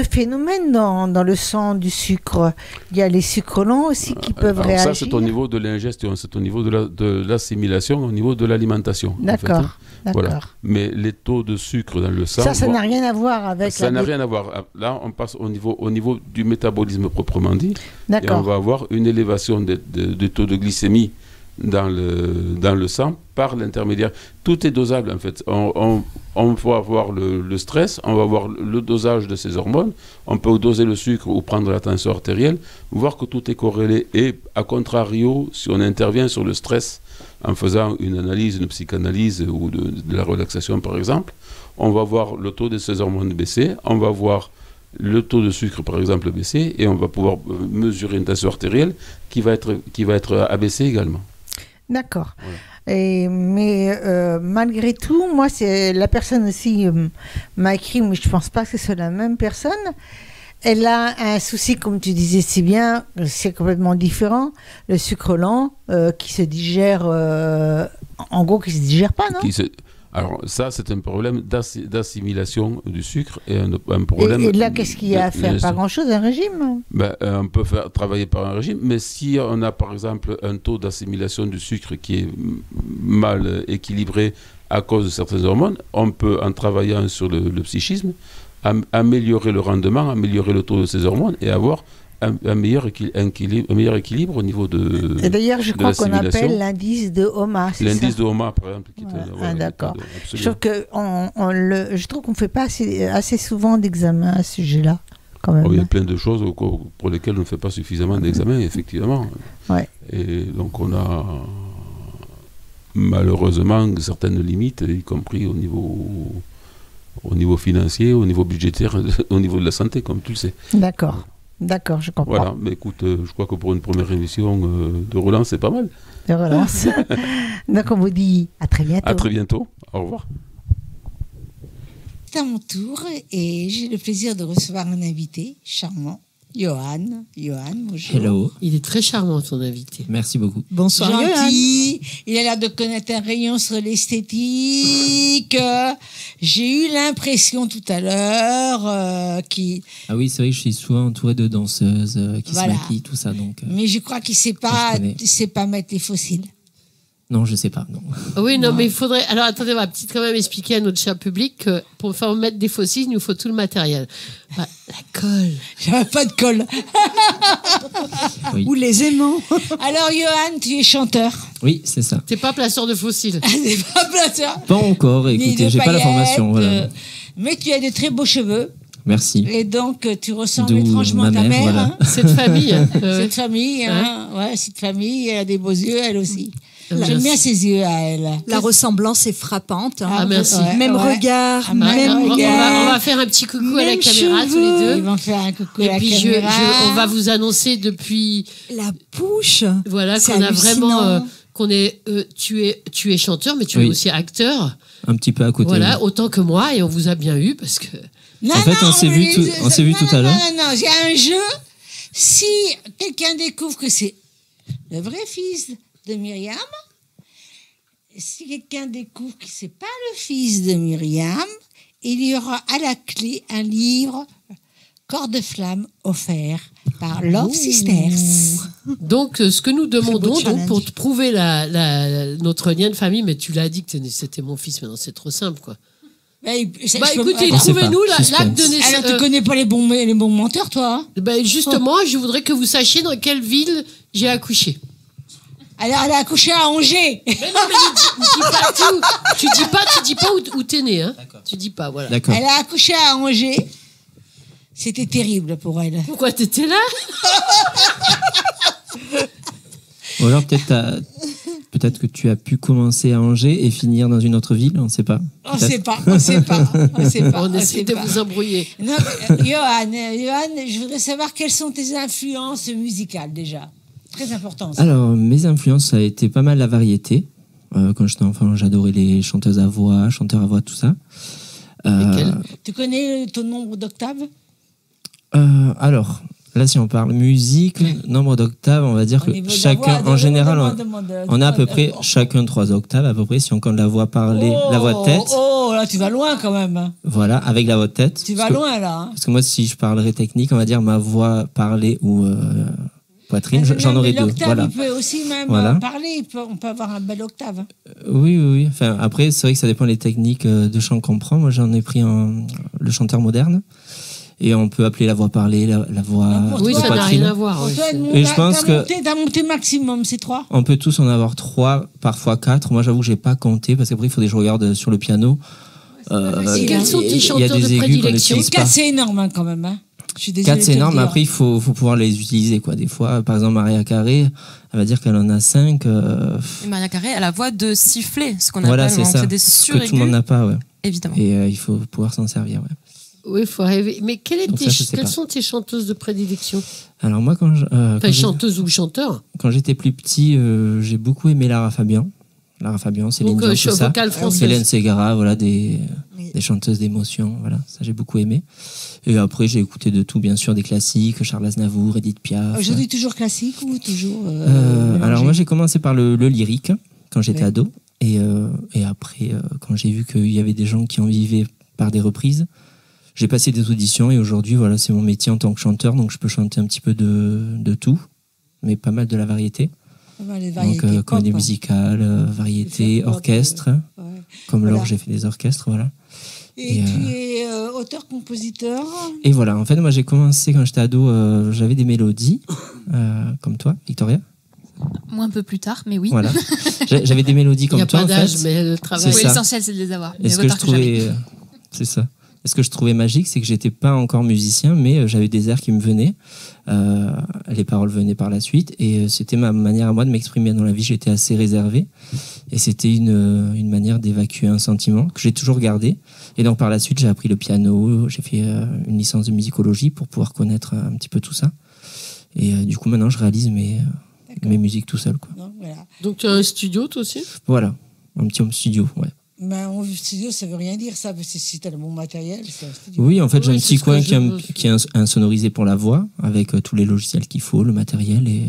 phénomènes dans le sang du sucre. Il y a les sucres lents aussi qui peuvent réagir. Ça, c'est au niveau de l'ingestion, c'est au niveau de l'assimilation, au niveau de l'alimentation. D'accord. En fait. Voilà. Mais les taux de sucre dans le sang... Ça n'a rien à voir avec... Ça n'a rien à voir. Là, on passe au niveau du métabolisme proprement dit. D'accord. Et on va avoir une élévation du taux de glycémie dans le sang par l'intermédiaire. Tout est dosable, en fait. On va avoir le stress, on va avoir le dosage de ces hormones, on peut doser le sucre ou prendre la tension artérielle, voir que tout est corrélé. Et à contrario, si on intervient sur le stress en faisant une analyse, une psychanalyse ou de la relaxation par exemple, on va voir le taux de ces hormones baisser, on va voir le taux de sucre par exemple baisser et on va pouvoir mesurer une tension artérielle qui va être abaissée également. D'accord. Voilà. Mais malgré tout, moi, c'est la personne aussi m'a écrit, mais je ne pense pas que ce soit la même personne. Elle a un souci, comme tu disais si bien, c'est complètement différent. Le sucre lent qui se digère, en gros, qui ne se digère pas, non ? Alors ça, c'est un problème d'assimilation du sucre et un problème... Et là, qu'est-ce qu'il y a à faire ? Pas grand-chose, un régime ? On peut travailler par un régime, mais si on a par exemple un taux d'assimilation du sucre qui est mal équilibré à cause de certaines hormones, on peut, en travaillant sur le psychisme, améliorer le rendement, améliorer le taux de ces hormones et avoir un meilleur équilibre au niveau de et d'ailleurs, je crois qu'on appelle l'indice de Homa. L'indice de Homa, par exemple. D'accord. Je trouve qu'on ne fait pas assez souvent d'examens à ce sujet-là. Quand même. Il y a plein de choses pour lesquelles on ne fait pas suffisamment d'examens, effectivement. Ouais. Et donc, on a malheureusement certaines limites, y compris au niveau financier, au niveau budgétaire, au niveau de la santé, comme tu le sais. D'accord. D'accord, je comprends. Voilà, mais écoute, je crois que pour une première émission de relance, c'est pas mal. De relance. Donc on vous dit à très bientôt. À très bientôt, au revoir. C'est à mon tour et j'ai le plaisir de recevoir un invité charmant, Johan. Johan, bonjour. Hello. Il est très charmant, ton invité. Merci beaucoup. Bonsoir, gentil. Il a l'air de connaître un rayon sur l'esthétique. J'ai eu l'impression tout à l'heure qu'il... Ah oui, c'est vrai que je suis souvent entouré de danseuses qui se maquillent, tout ça. Donc, mais je crois qu'il ne sait pas mettre les fossiles. Non, je sais pas. Non. Oui, non, mais il faudrait. Alors attendez, on va quand même expliquer à notre cher public que pour faire mettre des fossiles, il nous faut tout le matériel. La colle. J'avais pas de colle. Oui. Ou les aimants. Alors, Johan, tu es chanteur. Oui, c'est ça. T'es pas placeur de fossiles. T'es pas placeur. Pas encore. Écoutez, j'ai pas la formation. Voilà. Mais tu as de très beaux cheveux. Merci. Et donc, tu ressembles étrangement à ta mère. Voilà. Hein. Cette famille. Cette famille, hein. Ouais, cette famille, elle a des beaux yeux, elle aussi. J'aime bien ses yeux à elle. La ressemblance est frappante. Hein. Ah, merci. Même regard, même on regard. va faire un petit coucou à la caméra, tous les deux. Ils vont faire un coucou à la caméra. Et puis, on va vous annoncer depuis... La bouche. Voilà, qu'on a vraiment... tu es chanteur, mais tu es aussi acteur. Un petit peu à côté. Voilà, autant que moi, et on vous a bien eu, parce que... On s'est vu tout à l'heure. Non, il y a un jeu... Si quelqu'un découvre que c'est le vrai fils de Myriam, si quelqu'un découvre que c'est pas le fils de Myriam, il y aura à la clé un livre Corps de flamme offert par Love Sisters. Donc, ce que nous demandons beau donc, pour challenge. te prouver notre lien de famille, mais tu l'as dit que c'était mon fils, maintenant c'est trop simple, quoi. Écoutez, trouvez-nous l'acte de naissance. Alors, tu connais pas les bons menteurs, toi, hein? Justement, je voudrais que vous sachiez dans quelle ville j'ai accouché. Alors, elle a accouché à Angers. Mais non, mais dis pas tout. Tu dis pas où t'es né, hein. Tu dis pas, voilà. D'accord. Elle a accouché à Angers. C'était terrible pour elle. Pourquoi t'étais là? Ou alors peut-être que tu as pu commencer à Angers et finir dans une autre ville, on ne sait pas. On sait pas. On essaie de vous embrouiller. Non, Johan, je voudrais savoir quelles sont tes influences musicales déjà. Très important. Ça. Alors, mes influences, ça a été pas mal la variété. Quand j'étais enfant, j'adorais les chanteurs à voix, tout ça. Tu connais ton nombre d'octaves? Alors, là, si on parle musique, nombre d'octaves, on va dire que chacun, en général, on a à peu près chacun 3 octaves, à peu près, si on compte la voix parlée, la voix de tête. Oh, là, tu vas loin quand même. Voilà, avec la voix de tête. Tu vas loin, là. Hein. Parce que moi, si je parlerais technique, on va dire ma voix parlée ou poitrine, j'en aurais 2. Voilà. Il peut aussi même parler, on peut avoir un bel octave. Oui. Enfin, après, c'est vrai que ça dépend des techniques de chant qu'on prend. Moi, j'en ai pris le chanteur moderne. Et on peut appeler la voix parlée, la voix oui, ça n'a rien à voir. Oui, et je pense que t'as monté maximum, c'est 3. On peut tous en avoir 3, parfois 4. Moi, j'avoue que j'ai pas compté parce qu'après, il faudrait que je regarde sur le piano. Quels sont tes chanteurs de prédilection? 4, c'est énorme hein, quand même. Hein. Je suis désolée 4, c'est énorme. Après, il faut pouvoir les utiliser, quoi. Des fois, par exemple, Maria Carré, elle va dire qu'elle en a 5. Et Maria Carré, elle a la voix de sifflet, ce qu'on voilà, appelle. C'est ça. C'est des suraigus. Que tout le monde n'a pas, ouais. Évidemment. Et il faut pouvoir s'en servir, ouais. Oui, il faut rêver. Mais quelles sont tes chanteuses de prédilection? Alors moi, chanteuses ou chanteurs? Quand j'étais plus petit, j'ai beaucoup aimé Lara Fabian. Lara Fabian, Céline Dion, tout ça. Hélène Ségara, voilà, des chanteuses d'émotion. Voilà, ça j'ai beaucoup aimé. Et après, j'ai écouté de tout, bien sûr, des classiques, Charles Aznavour, Edith Piaf. Aujourd'hui, toujours classique ou toujours alors moi, j'ai commencé par le lyrique quand j'étais ado. Et après, quand j'ai vu qu'il y avait des gens qui en vivaient par des reprises, j'ai passé des auditions et aujourd'hui, voilà, c'est mon métier en tant que chanteur, donc je peux chanter un petit peu de tout, mais pas mal de la variété. Donc, comédie musicale, variété, orchestre. Comme Laure, j'ai fait des orchestres, voilà. Et tu es auteur-compositeur? Et voilà, en fait, moi, j'ai commencé quand j'étais ado, j'avais des mélodies, comme toi, Victoria. Moi, un peu plus tard, mais oui. Voilà. J'avais des mélodies comme toi, en fait. Il n'y a pas d'âge, mais le travail. Oui, l'essentiel, c'est de les avoir. Et ce que je trouvais... C'est ça. Et ce que je trouvais magique, c'est que j'étais pas encore musicien, mais j'avais des airs qui me venaient. Les paroles venaient par la suite. Et c'était ma manière à moi de m'exprimer dans la vie. J'étais assez réservé. Et c'était une manière d'évacuer un sentiment que j'ai toujours gardé. Et donc, par la suite, j'ai appris le piano. J'ai fait une licence de musicologie pour pouvoir connaître un petit peu tout ça. Et du coup, maintenant, je réalise mes musiques tout seul, quoi. Donc, tu as un studio, toi aussi? Voilà. Un petit home studio, ouais. Mais un studio, ça veut rien dire, ça, parce que si t'as le bon matériel, c'est un studio. Oui, en fait, j'ai un petit coin qui est insonorisé pour la voix, avec tous les logiciels qu'il faut, le matériel, et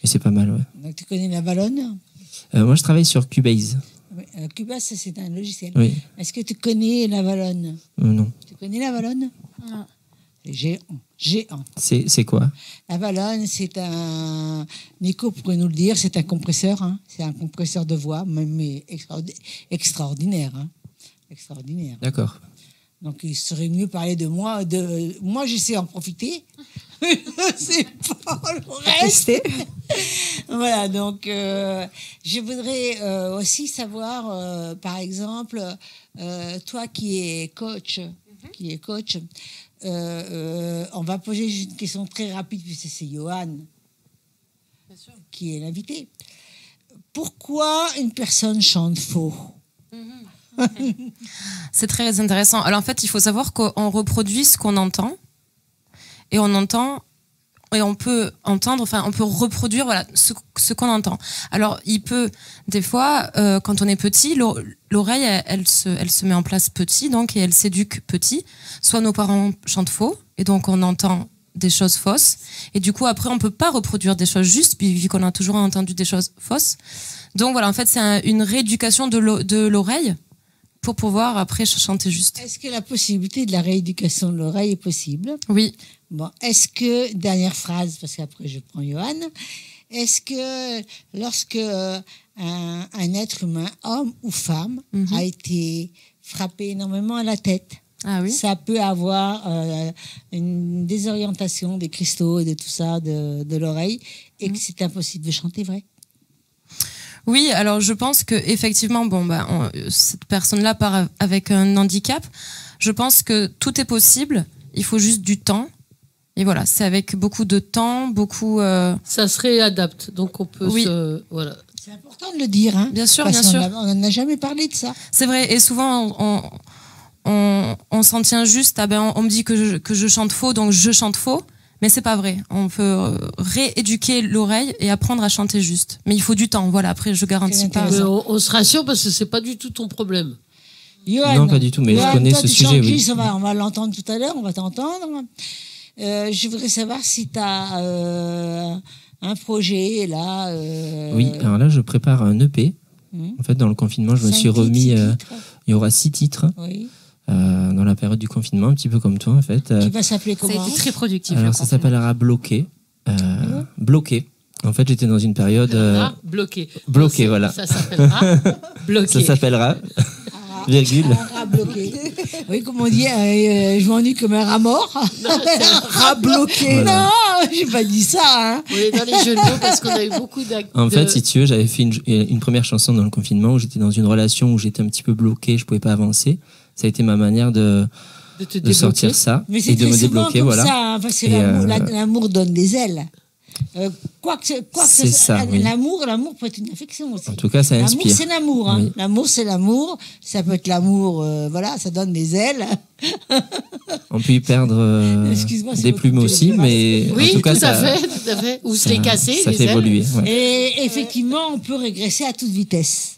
c'est pas mal, ouais. Donc, tu connais la Valonne? Moi, je travaille sur Cubase. Oui, Cubase, c'est un logiciel. Oui. Est-ce que tu connais la Valonne? Non. Tu connais la Valonne? Non. C'est géant. C'est quoi? La Valonne, c'est un... Nico pourrait nous le dire, c'est un compresseur. Hein. C'est un compresseur de voix, mais extraordinaire. Hein. Extraordinaire. D'accord. Donc, il serait mieux parler de moi. Moi, j'essaie d'en profiter. C'est pas le reste. Voilà, donc, je voudrais aussi savoir, par exemple, toi qui es coach, on va poser une question très rapide puisque c'est Johan qui est l'invité. Pourquoi une personne chante faux? C'est très intéressant. Alors en fait, il faut savoir qu'on reproduit ce qu'on entend et on peut entendre, enfin on peut reproduire voilà ce qu'on entend. Alors il peut des fois quand on est petit, l'oreille elle se met en place petit donc et elle s'éduque petit. Soit nos parents chantent faux et donc on entend des choses fausses. Et du coup, après, on peut pas reproduire des choses justes, puis vu qu'on a toujours entendu des choses fausses. Donc voilà, en fait, c'est une rééducation de l'oreille pour pouvoir après chanter juste. Est-ce que la possibilité de la rééducation de l'oreille est possible? Oui. Bon, est-ce que, dernière phrase, parce qu'après je prends Johan, est-ce que lorsque un être humain, homme ou femme, a été frappé énormément à la tête, ça peut avoir une désorientation des cristaux et de tout ça de l'oreille, et que c'est impossible de chanter vrai? Oui, alors je pense que effectivement, cette personne-là part avec un handicap. Je pense que tout est possible. Il faut juste du temps. Et voilà, c'est avec beaucoup de temps, beaucoup. Ça se réadapte, donc on peut voilà. C'est important de le dire, hein. Bien sûr, parce bien sûr. On n'en a jamais parlé de ça. C'est vrai, et souvent on s'en tient juste. On me dit que je chante faux, donc je chante faux. Mais c'est pas vrai. On peut rééduquer l'oreille et apprendre à chanter juste. Mais il faut du temps. Voilà. Après, je garantis pas. Mais on se rassure parce que c'est pas du tout ton problème. Johan, non, pas du tout. Mais je connais ce sujet. Oui. On va l'entendre tout à l'heure. On va t'entendre. Je voudrais savoir si tu as un projet là. Oui. Alors là, je prépare un EP. En fait, dans le confinement, je me suis remis. Il y aura 6 titres. Oui. Dans la période du confinement, un petit peu comme toi en fait. Qui va s'appeler comment? Ça a été très productif. Alors ça s'appellera Bloqué. Bloqué. En fait, j'étais dans une période... bloqué. Bloqué, voilà. Ça s'appellera Bloqué. Ça s'appellera... virgule. Bloqué. Oui, comme on dit, je m'ennuie comme un rat mort. Un rat bloqué. Voilà. Non, j'ai pas dit ça. Hein. On est dans les jeux de mots parce qu'on a eu beaucoup d'actes. En fait, si tu veux, j'avais fait une première chanson dans le confinement où j'étais dans une relation où j'étais un petit peu bloqué, je pouvais pas avancer. Ça a été ma manière de sortir ça et de me débloquer, voilà. Ça, hein, parce que l'amour donne des ailes. Quoi que c'est ça, oui. L'amour peut être une affection aussi. En tout cas, ça inspire. L'amour, c'est l'amour. Hein. Oui. L'amour, c'est l'amour. Ça peut être l'amour, voilà, ça donne des ailes. On peut y perdre des plumes aussi, mais oui, en tout cas, tout à fait. Ou se les casser. Ça fait évoluer. Ouais. Et effectivement, on peut régresser à toute vitesse.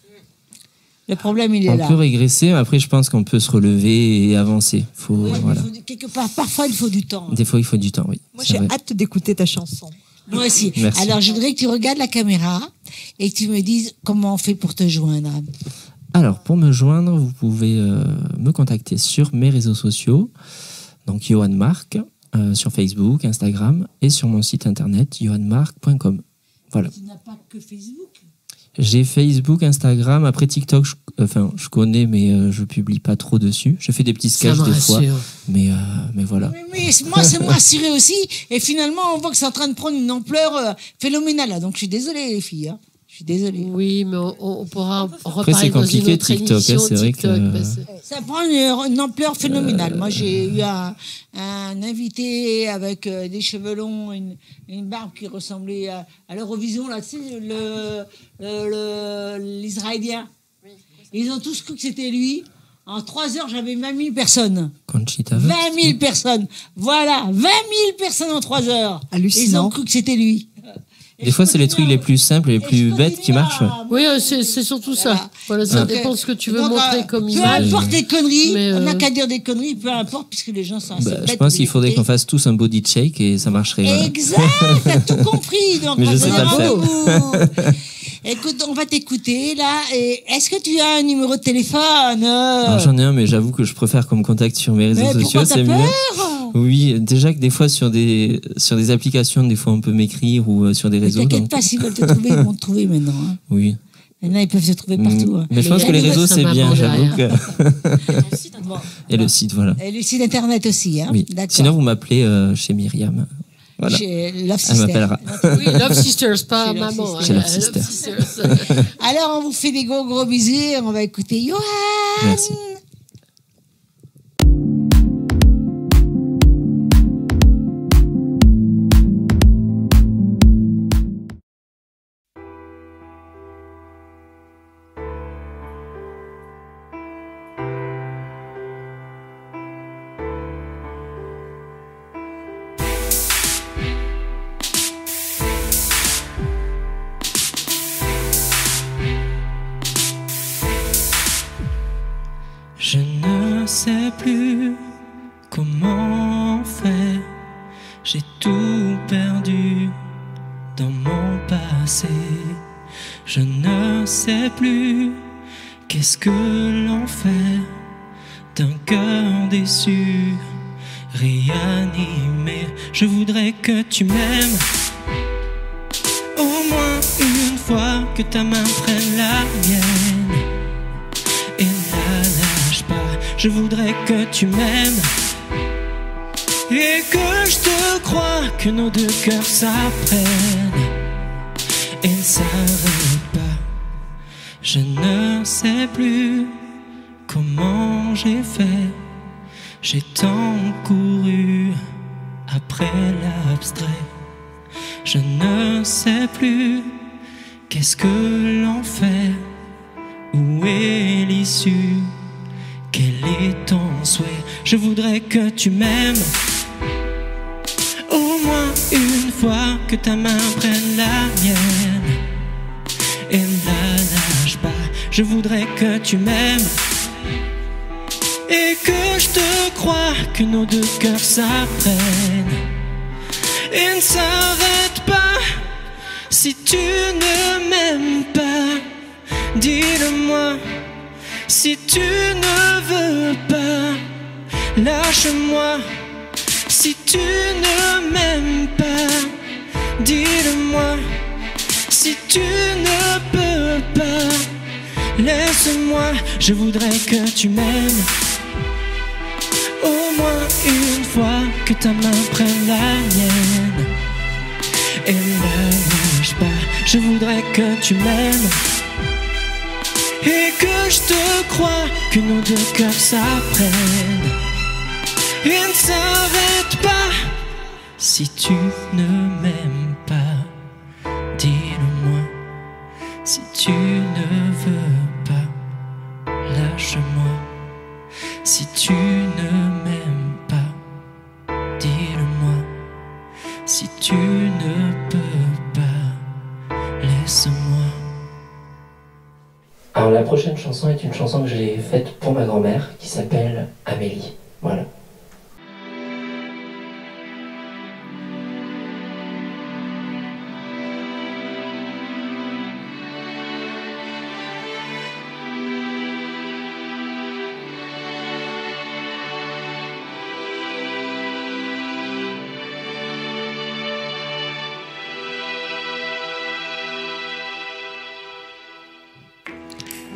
Le problème, il est là. On peut régresser, mais après, je pense qu'on peut se relever et avancer. Voilà. Quelque part, parfois, il faut du temps. Des fois, il faut du temps, oui. Moi, j'ai hâte d'écouter ta chanson. Moi aussi. Merci. Alors, je voudrais que tu regardes la caméra et que tu me dises comment on fait pour te joindre. Alors, pour me joindre, vous pouvez me contacter sur mes réseaux sociaux, donc Johan Marc, sur Facebook, Instagram, et sur mon site internet, johanmarc.com. Voilà. Tu n'as pas que Facebook? J'ai Facebook, Instagram, après TikTok, je connais, mais je publie pas trop dessus. Je fais des petits sketchs des fois, mais voilà. Mais moi, c'est moi assuré aussi, et finalement, on voit que c'est en train de prendre une ampleur phénoménale. Donc, je suis désolée, les filles. Hein. Je suis désolée. Oui, mais on pourra en reparler. Après, c'est compliqué, TikTok, c'est vrai que... Ça prend une ampleur phénoménale. Moi, j'ai eu un invité avec des cheveux longs, une barbe qui ressemblait à l'Eurovision, là, tu sais, l'Israélien. Ils ont tous cru que c'était lui. En 3 heures, j'avais 20 000 personnes. Conchita 20 000 personnes. Voilà, 20 000 personnes en 3 heures. Hallucinant. Ils ont cru que c'était lui. Des fois, c'est les trucs les plus simples et les plus bêtes qui marchent. Oui, c'est surtout ça. Voilà, ça dépend de ce que tu veux montrer comme image. Peu importe les conneries, on n'a qu'à dire des conneries, peu importe, puisque les gens sont assez bêtes. Je pense qu'il faudrait qu'on fasse tous un body shake et ça marcherait. Voilà. Exact, t'as tout compris. Donc, mais je sais pas le faire. Écoute, on va t'écouter là. Est-ce que tu as un numéro de téléphone? Alors, j'en ai un, mais j'avoue que je préfère qu'on me contacte sur mes réseaux sociaux, c'est mieux. Oui, déjà que des fois sur des applications, des fois on peut m'écrire ou sur des réseaux. T'inquiète pas, s'ils veulent te trouver, ils vont te trouver maintenant. Hein. Oui. Maintenant, ils peuvent se trouver partout. Hein. Mais je pense que les réseaux, c'est bien, j'avoue que... Et le site, voilà. Et le site internet aussi, hein. Oui. Sinon, vous m'appelez chez Myriam. Voilà. Chez Love Sisters. Elle m'appellera. Oui, Love Sisters, pas maman. Chez Love Sisters. Alors, on vous fait des gros bisous et on va écouter Johan. Merci. Je ne sais plus comment faire. J'ai tout perdu dans mon passé. Je ne sais plus qu'est-ce que l'on fait d'un cœur déçu, réanimé. Je voudrais que tu m'aimes au moins une fois, que ta main prenne la mienne et la lâche pas. Je voudrais que tu m'aimes et que je te croie, que nos deux cœurs s'apprennent et ne s'arrêtent pas. Je ne sais plus comment j'ai fait. J'ai tant couru après l'abstrait. Je ne sais plus qu'est-ce que l'on fait. Où est l'issue? Quel est ton souhait? Je voudrais que tu m'aimes au moins une fois, que ta main prenne la mienne et ne la lâche pas. Je voudrais que tu m'aimes et que je te croie, que nos deux cœurs s'apprennent et ne s'arrêtent pas. Si tu ne m'aimes pas, dis-le-moi. Si tu ne veux pas, lâche-moi. Si tu ne m'aimes pas, dis-le-moi. Si tu ne peux pas, laisse-moi. Je voudrais que tu m'aimes au moins une fois, que ta main prenne la mienne et ne la lâche pas. Je voudrais que tu m'aimes et que je te croie, que nos deux cœurs s'apprennent et ne s'arrêtent pas. Si tu ne m'aimes pas, dis-le-moi. Si tu ne veux pas, lâche-moi. Si tu ne m'aimes pas, dis-le-moi. Si tu ne peux pas, laisse-moi. Alors la prochaine chanson est une chanson que j'ai faite pour ma grand-mère qui s'appelle Amélie. Voilà.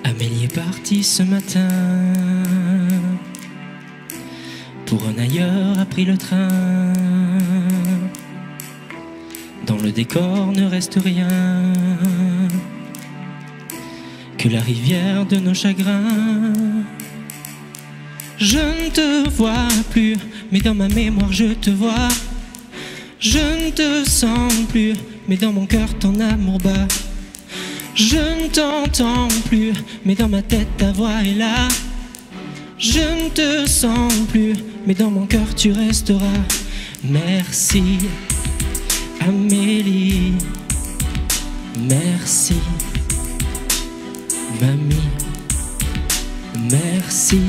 Amélie est partie ce matin, pour un ailleurs a pris le train. Dans le décor ne reste rien que la rivière de nos chagrins. Je ne te vois plus, mais dans ma mémoire je te vois. Je ne te sens plus, mais dans mon cœur ton amour bat. Je ne t'entends plus, mais dans ma tête ta voix est là. Je ne te sens plus, mais dans mon cœur tu resteras. Merci, Amélie. Merci, mamie. Merci,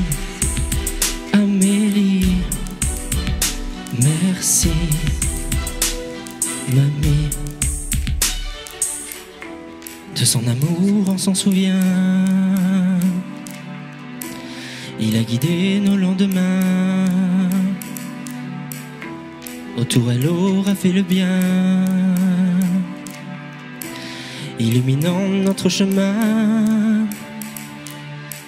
Amélie. Merci, mamie. De son amour on s'en souvient. Il a guidé nos lendemains. Autour elle aura fait le bien, illuminant notre chemin.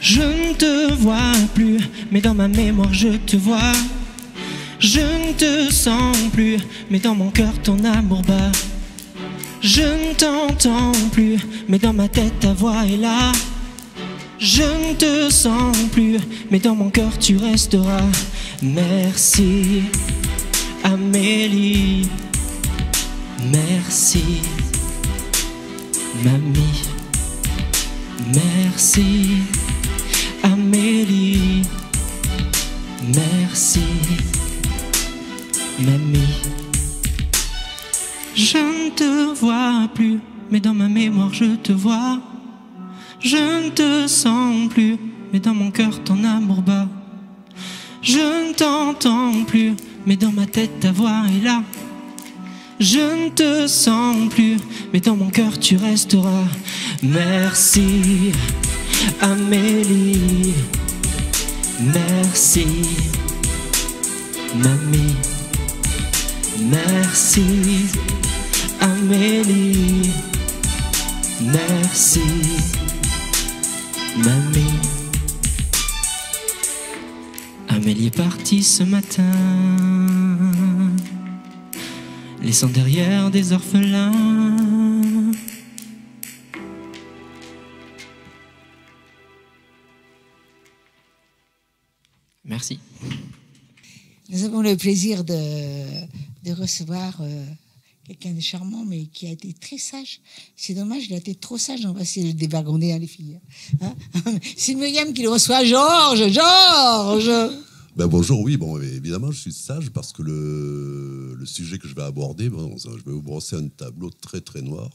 Je ne te vois plus, mais dans ma mémoire je te vois. Je ne te sens plus, mais dans mon cœur ton amour bat. Je ne t'entends plus, mais dans ma tête ta voix est là. Je ne te sens plus, mais dans mon cœur tu resteras. Merci, Amélie. Merci, mamie. Merci, Amélie. Merci, mamie. Je ne te vois plus, mais dans ma mémoire je te vois. Je ne te sens plus, mais dans mon cœur ton amour bat. Je ne t'entends plus, mais dans ma tête ta voix est là. je ne te sens plus, mais dans mon cœur tu resteras. Merci Amélie, merci mamie, merci Amélie, merci mamie. Amélie est partie ce matin, laissant derrière des orphelins. Merci. Nous avons le plaisir de recevoir quelqu'un de charmant, mais qui a été très sage. C'est dommage, il a été trop sage. On va essayer de le dévergonder, hein, les filles. Hein. C'est Myriam qui le reçoit. Georges. Ben bonjour, oui, bon, évidemment, je suis sage parce que le sujet que je vais aborder, bon, je vais vous brosser un tableau très très noir.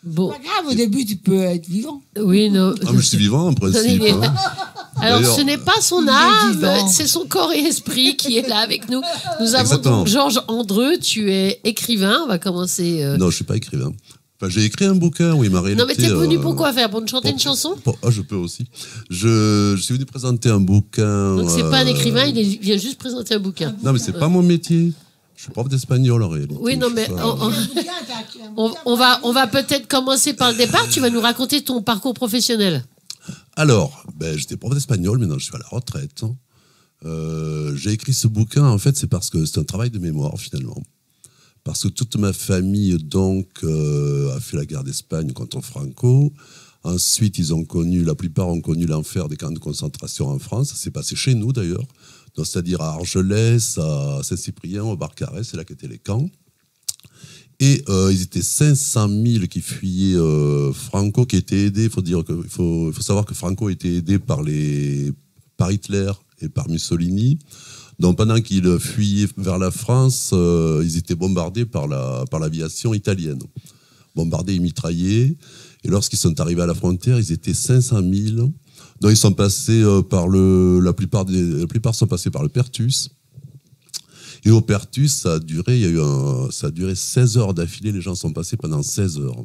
Bon. Pas grave, au début, tu peux être vivant. Oui, non. Ah, mais je suis vivant en principe. Hein. Alors, ce n'est pas son âme, c'est son corps et esprit qui est là avec nous. Nous avons donc Georges Andreu, tu es écrivain, on va commencer. Non, je ne suis pas écrivain. Enfin, j'ai écrit un bouquin, oui, ma réalité. Non, mais t'es venu pour quoi faire? Pour nous chanter une chanson? Je peux aussi. Je suis venu présenter un bouquin. Donc, c'est pas un écrivain, il vient juste présenter un bouquin. Non, mais c'est pas mon métier. Je suis prof d'espagnol en réalité. Oui, non, mais on va peut-être commencer par le départ. Tu vas nous raconter ton parcours professionnel. Alors, j'étais prof d'espagnol, maintenant je suis à la retraite. J'ai écrit ce bouquin, en fait, c'est parce que c'est un travail de mémoire, finalement. Parce que toute ma famille, donc, a fait la guerre d'Espagne contre Franco. Ensuite, la plupart ont connu l'enfer des camps de concentration en France. Ça s'est passé chez nous, d'ailleurs. C'est-à-dire à Argelès, à Saint-Cyprien, au Barcarès, c'est là qu'étaient les camps. Et ils étaient 500 000 qui fuyaient Franco, qui étaient aidés. Il faut savoir que Franco était aidé par Hitler et par Mussolini. Donc pendant qu'ils fuyaient vers la France, ils étaient bombardés par l'aviation italienne. Bombardés et mitraillés. Et lorsqu'ils sont arrivés à la frontière, ils étaient 500 000. Donc ils sont passés la plupart sont passés par le Pertus. Et au Pertus, ça a duré 16 heures d'affilée. Les gens sont passés pendant 16 heures.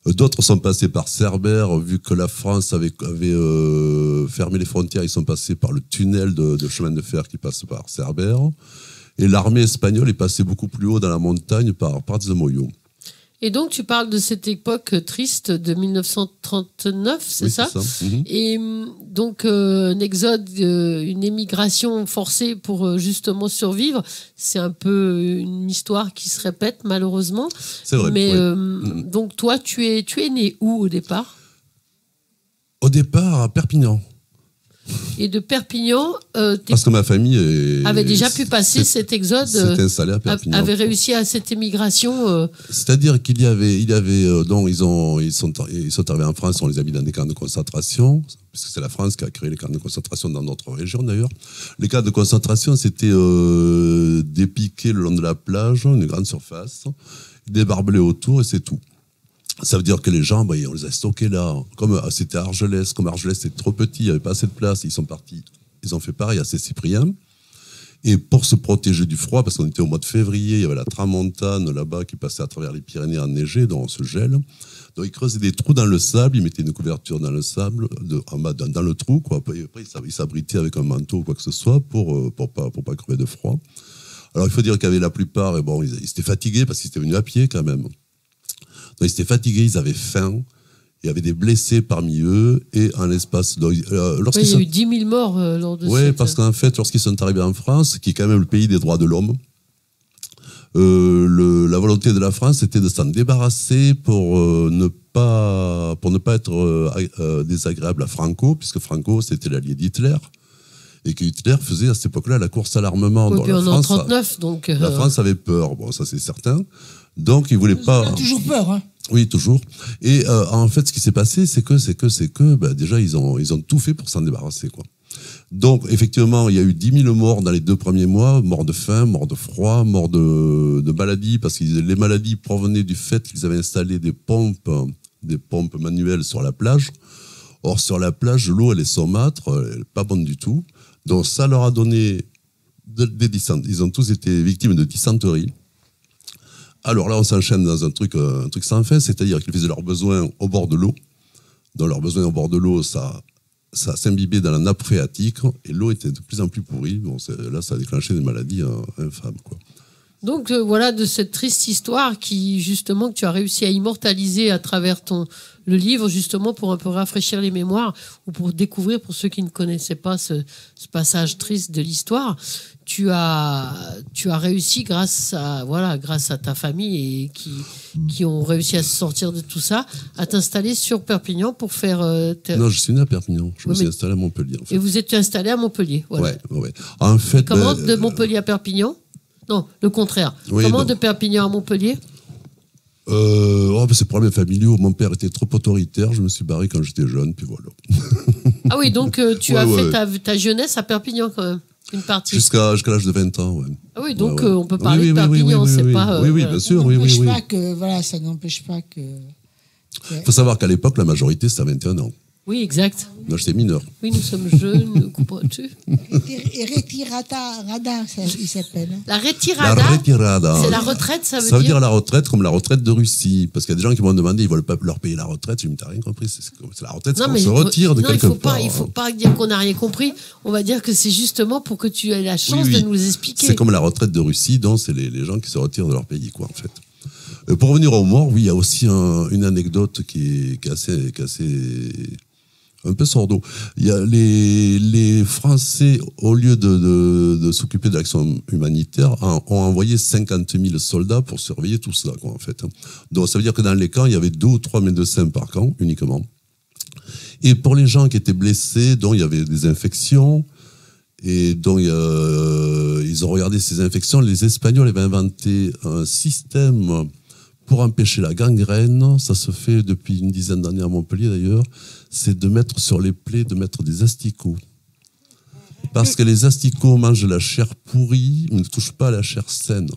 D'autres sont passés par Cerbère, vu que la France avait fermé les frontières. Ils sont passés par le tunnel de chemin de fer qui passe par Cerbère. Et l'armée espagnole est passée beaucoup plus haut dans la montagne par Prats de Moyo. Et donc, tu parles de cette époque triste de 1939, c'est ça? C'est ça. Mm-hmm. Et donc, un exode, une émigration forcée pour justement survivre, c'est un peu une histoire qui se répète, malheureusement. C'est vrai. Mais donc, toi, tu es né où au départ? Au départ, à Perpignan. Et de Perpignan, parce que ma famille avait déjà pu passer cet exode, s'était installée à Perpignan, avait réussi à cette émigration. C'est-à-dire qu'il y avait donc ils sont arrivés en France, on les a mis dans des camps de concentration, puisque c'est la France qui a créé les camps de concentration dans notre région d'ailleurs. Les camps de concentration, c'était des piquets le long de la plage, une grande surface, des barbelés autour et c'est tout. Ça veut dire que les gens, on les a stockés là. Comme c'était à Argelès, comme Argelès c'était trop petit, il n'y avait pas assez de place, ils sont partis. Ils ont fait pareil à Saint-Cyprien. Et pour se protéger du froid, parce qu'on était au mois de février, il y avait la tramontane là-bas qui passait à travers les Pyrénées enneigées, donc on se gèle. Donc ils creusaient des trous dans le sable, ils mettaient une couverture dans le sable, dans le trou, quoi. Après ils s'abritaient avec un manteau ou quoi que ce soit pour pas crever de froid. Alors il faut dire qu'il y avait la plupart, et ils étaient fatigués parce qu'ils étaient venus à pied quand même. Donc, ils étaient fatigués, ils avaient faim, il y avait des blessés parmi eux, et en l'espace... il y a eu 10 000 morts lors de Oui, parce qu'en fait, lorsqu'ils sont arrivés en France, qui est quand même le pays des droits de l'homme, la volonté de la France était de s'en débarrasser pour ne pas être désagréable à Franco, puisque Franco, c'était l'allié d'Hitler, et que Hitler faisait à cette époque-là la course à l'armement. Oui, puis on est en 1939, donc... La France avait peur, ça c'est certain. Donc, ils voulaient pas. On a toujours peur, hein. Oui, toujours. Et en fait, ce qui s'est passé, c'est que déjà, ils ont tout fait pour s'en débarrasser, quoi. Donc, effectivement, il y a eu 10 000 morts dans les 2 premiers mois, morts de faim, morts de froid, morts de maladies, parce que les maladies provenaient du fait qu'ils avaient installé des pompes manuelles sur la plage. Or, sur la plage, l'eau, elle est saumâtre, elle n'est pas bonne du tout. Donc, ça leur a donné des dysenteries. Ils ont tous été victimes de dysenterie. Alors là, on s'enchaîne dans un truc sans fin, c'est-à-dire qu'ils faisaient leurs besoins au bord de l'eau. Dans leurs besoins au bord de l'eau, ça s'imbibait dans la nappe phréatique et l'eau était de plus en plus pourrie. Bon, là, ça a déclenché des maladies infâmes, quoi. Donc voilà, de cette triste histoire qui, justement, que tu as réussi à immortaliser à travers le livre, justement, pour un peu rafraîchir les mémoires ou pour découvrir, pour ceux qui ne connaissaient pas ce passage triste de l'histoire, tu as réussi grâce à ta famille et qui ont réussi à se sortir de tout ça, à t'installer sur Perpignan pour faire... Non, je suis né à Perpignan. Je me suis installé à Montpellier, en fait. Et vous êtes installé à Montpellier, voilà. Ouais. En fait, comment de Montpellier à Perpignan? Non, le contraire. Oui, comment de Perpignan à Montpellier? C'est problèmes familiaux. Mon père était trop autoritaire. Je me suis barré quand j'étais jeune, puis voilà. Ah oui, donc tu as fait ta jeunesse à Perpignan quand même, une partie. Jusqu'à l'âge de 20 ans, ouais. Ah oui, donc on peut parler de Perpignan, c'est pas... Oui, bien sûr, oui. Pas que, voilà, ça n'empêche pas que... Il faut savoir qu'à l'époque, la majorité, c'était à 21 ans. Oui, exact. Moi, j'étais mineur. Oui, nous sommes jeunes, comprends-tu? Retirada, il s'appelle. La retirada. La retirada. C'est la retraite, ça veut dire? Ça veut dire la retraite comme la retraite de Russie. Parce qu'il y a des gens qui m'ont demandé, ils veulent pas leur payer la retraite. Je me dis, t'as rien compris. C'est la retraite, c'est qu'on se retire de quelque part. Il faut pas dire qu'on n'a rien compris. On va dire que c'est justement pour que tu aies la chance de nous expliquer. C'est comme la retraite de Russie, donc c'est les gens qui se retirent de leur pays, quoi, en fait. Pour revenir au mort, oui, il y a aussi une anecdote qui est assez un peu sordo. Il y a les Français, au lieu de s'occuper de l'action humanitaire, ont envoyé 50 000 soldats pour surveiller tout ça, quoi, en fait. Donc, ça veut dire que dans les camps, il y avait 2 ou 3 médecins par camp, uniquement. Et pour les gens qui étaient blessés, dont il y avait des infections, et donc ils ont regardé ces infections, les Espagnols avaient inventé un système pour empêcher la gangrène. Ça se fait depuis une dizaine d'années à Montpellier d'ailleurs. C'est de mettre sur les plaies, de mettre des asticots. Parce que les asticots mangent la chair pourrie, mais ne touchent pas à la chair saine.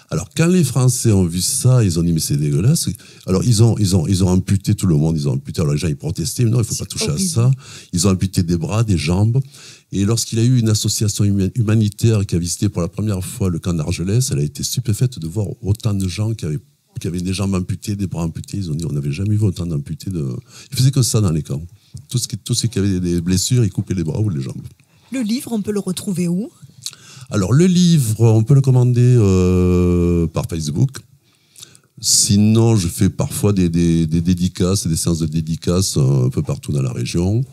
Alors, quand les Français ont vu ça, ils ont dit, mais c'est dégueulasse. Alors, ils ont amputé tout le monde, alors les gens, ils protestaient, mais non, il ne faut pas toucher à ça. Ils ont amputé des bras, des jambes. Et lorsqu'il y a eu une association humanitaire qui a visité pour la première fois le camp d'Argelès, elle a été stupéfaite de voir autant de gens qui avaient des jambes amputées, des bras amputés. Ils ont dit, on n'avait jamais vu autant d'amputés. Ils faisaient que ça dans les camps. Tous ceux qui avaient des blessures, ils coupaient les bras ou les jambes. Le livre, on peut le retrouver où ? Alors, le livre, on peut le commander par Facebook. Sinon, je fais parfois des dédicaces, des séances de dédicaces un peu partout dans la région.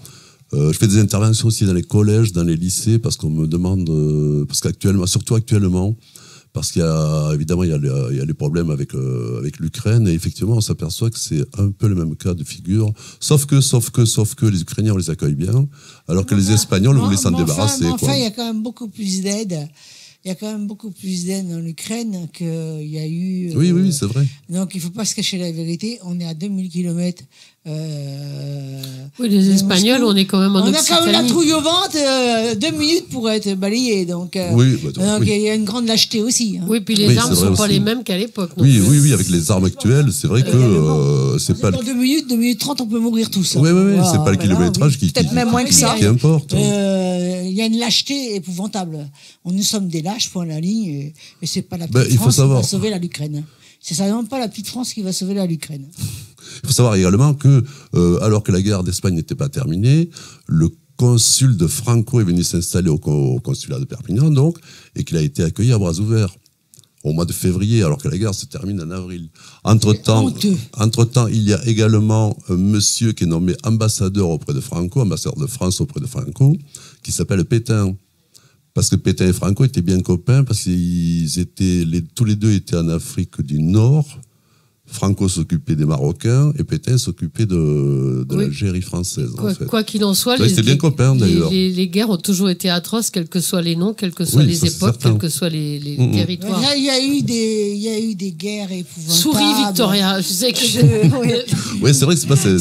Je fais des interventions aussi dans les collèges, dans les lycées, parce qu'on me demande, parce qu'actuellement, surtout actuellement, parce qu'il y a évidemment il y a les problèmes avec l'Ukraine, et effectivement on s'aperçoit que c'est un peu le même cas de figure, sauf que les Ukrainiens on les accueille bien, alors que les Espagnols on voulait s'en débarrasser. Enfin, il y a quand même beaucoup plus d'aide. Il y a quand même beaucoup plus d'aide en Ukraine qu'il y a eu... Oui, c'est vrai. Donc, il ne faut pas se cacher la vérité. On est à 2000 km. Oui, les Espagnols, on est quand même en Occitanie. On a quand même la trouille au ventre, 2 minutes pour être balayé. Donc, il y a une grande lâcheté aussi. Hein. Oui, puis les armes ne sont pas les mêmes qu'à l'époque. Oui, avec les armes actuelles, c'est vrai que c'est pas... Dans 2 minutes 30, on peut mourir tous. Oui, c'est pas le kilométrage qui importe. Il y a une lâcheté épouvantable. Nous sommes des lâches, point à la ligne, et c'est pas la petite France qui va sauver l'Ukraine. C'est certainement pas la petite France qui va sauver l'Ukraine. Il faut savoir également que, alors que la guerre d'Espagne n'était pas terminée, le consul de Franco est venu s'installer au consulat de Perpignan, donc, et qu'il a été accueilli à bras ouverts au mois de février, alors que la guerre se termine en avril. Entre-temps, il y a également un monsieur qui est nommé ambassadeur auprès de Franco, ambassadeur de France auprès de Franco, qui s'appelle Pétain. Parce que Pétain et Franco étaient bien copains, parce qu'ils étaient tous les deux étaient en Afrique du Nord. Franco s'occupait des Marocains et Pétain s'occupait de l'Algérie française. Quoi qu'il en soit, ils étaient bien copains d'ailleurs. Les guerres ont toujours été atroces, quels que soient les noms, quelles que soient les époques, quels que soient les territoires. Là, il y a eu des guerres épouvantables. Souris Victoria, je sais que oui, c'est vrai que c'est pas très gai.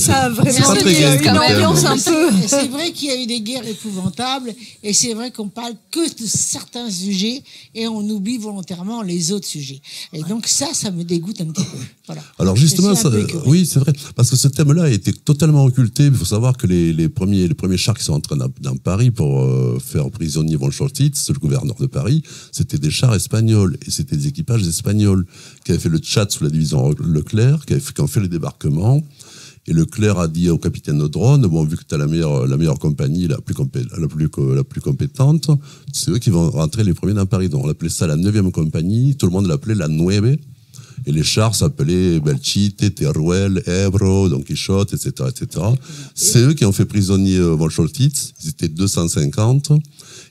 C'est vrai qu'il y a eu des guerres épouvantables et c'est vrai qu'on parle que de certains sujets et on oublie volontairement les autres sujets. Et donc ça me dégoûte un petit peu. Voilà. Alors justement, C'est un peu écœuré. oui, c'est vrai, parce que ce thème-là a été totalement occulté. Il faut savoir que les premiers chars qui sont entrés dans Paris pour faire prisonnier von Choltitz, le gouverneur de Paris, c'était des chars espagnols et c'était des équipages espagnols qui avaient fait le Tchad sous la division Leclerc, qui ont fait le débarquement. Et Leclerc a dit au capitaine de drone, bon, vu que tu as la meilleure compagnie, la plus compétente, c'est eux qui vont rentrer les premiers dans Paris. Donc on appelait ça la 9e compagnie, tout le monde l'appelait la Nueve. Et les chars s'appelaient Belchite, Teruel, Ebro, Don Quichotte, etc., etc. C'est eux qui ont fait prisonnier von Choltitz. Ils étaient 250.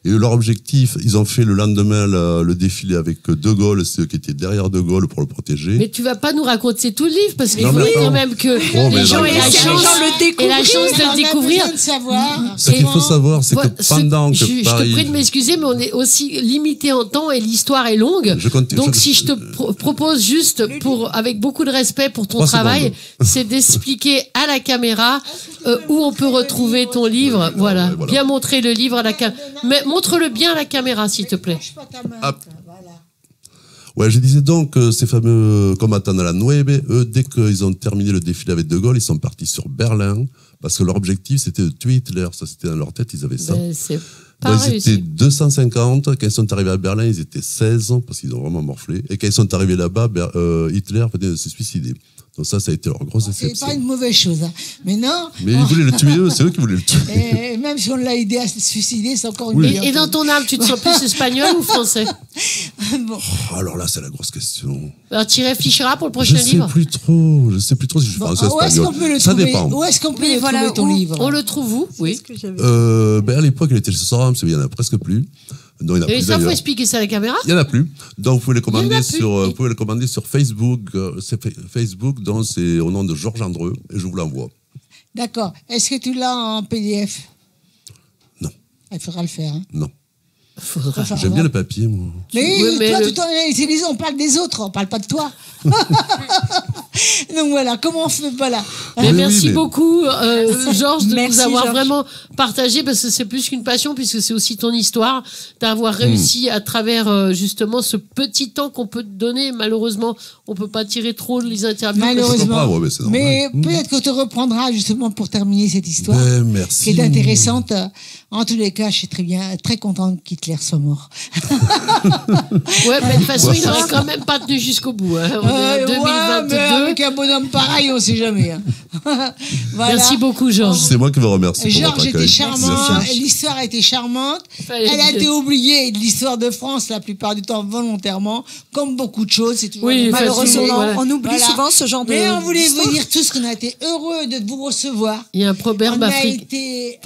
Et leur objectif, ils ont fait le lendemain le défilé avec De Gaulle, c'est eux qui étaient derrière De Gaulle pour le protéger. Mais tu vas pas nous raconter tout le livre parce qu'il Non, faut mais quand attends. même que Oh, mais les gens non, aient mais la c'est- chance les gens de le découvrir. On a besoin de savoir. Ce qu'il faut savoir, c'est que pendant que je Paris... te prie de m'excuser, mais on est aussi limité en temps et l'histoire est longue. Donc si je te propose juste, avec beaucoup de respect pour ton 3 travail, secondes. c'est d'expliquer à la caméra où on peut retrouver ton livre. Voilà. voilà. Bien montrer le livre à la caméra. Mais montre-le bien à la caméra, s'il te plaît. Ah. Ouais, je disais donc, ces fameux combattants de la Nueve, eux, dès qu'ils ont terminé le défilé avec De Gaulle, ils sont partis sur Berlin, parce que leur objectif, c'était de tuer Hitler. Ça, c'était dans leur tête, ils avaient ça. Ben, c'est Donc, pas ils étaient réussi. 250. Quand ils sont arrivés à Berlin, ils étaient 16, parce qu'ils ont vraiment morflé. Et quand ils sont arrivés là-bas, Hitler venait de se suicider. Donc ça a été leur grosse C'est déception. pas une mauvaise chose. Hein. Mais non. Mais ils voulaient le tuer, eux, c'est eux qui voulaient le tuer. Et même si on l'a aidé à se suicider, c'est encore une Oui. meilleure Et dans chose. ton âme, tu te sens plus espagnol ou français? Bon. Oh, alors là, c'est la grosse question. Alors tu réfléchiras pour le Je prochain sais livre. plus trop. Je sais plus trop si je suis Bon, français ou où est-ce espagnol. qu'on peut le Ça trouver dépend. Où est-ce qu'on peut Oui, le voilà, trouver ton livre on le trouve où? Oui. À l'époque, il était chez Soram, il y en a presque plus. Donc, il y en a Et plus ça, faut d'ailleurs. expliquer ça à la caméra? Il y en a plus. Donc, vous pouvez les Il y en commander a plus. vous pouvez les commander sur Facebook. C'est Facebook, donc c'est au nom de Georges Andreu, et je vous l'envoie. D'accord. Est-ce que tu l'as en PDF? Non. Il faudra le faire. Hein. Non. Faudra. J'aime bien le papier, moi. Mais, Oui, mais toi, le- on parle des autres, on parle pas de toi. Donc voilà, comment on fait? Voilà. Mais Oui, merci mais- beaucoup, Georges, de Merci, nous avoir Georges. vraiment partagé, parce que c'est plus qu'une passion, puisque c'est aussi ton histoire, d'avoir réussi à travers justement ce petit temps qu'on peut te donner. Malheureusement, on peut pas tirer trop les interviews. Malheureusement. Ouais, mais c'est normal. Mais peut-être qu'on te reprendra justement pour terminer cette histoire. Ben, merci. Qui est intéressante. En tous les cas, je suis très contente qu'Hitler soit mort. Ouais, mais de toute façon, il n'aurait quand même pas tenu jusqu'au bout. Hein. On est en Ouais, 2022. mais avec un bonhomme pareil, on sait jamais. Hein. Voilà. Merci beaucoup, Georges. C'est moi qui vous remercie pour votre Georges était accueil. charmant, Merci. l'histoire a été charmante. Fallait Elle a dire. été oubliée de l'histoire de France la plupart du temps volontairement, comme beaucoup de choses. C'est toujours Oui, Malheureusement, Voilà. on oublie Voilà. souvent ce genre de. Mais on voulait vous d'histoire. dire tous qu'on a été heureux de vous recevoir. Il y a un proverbe On a africain. été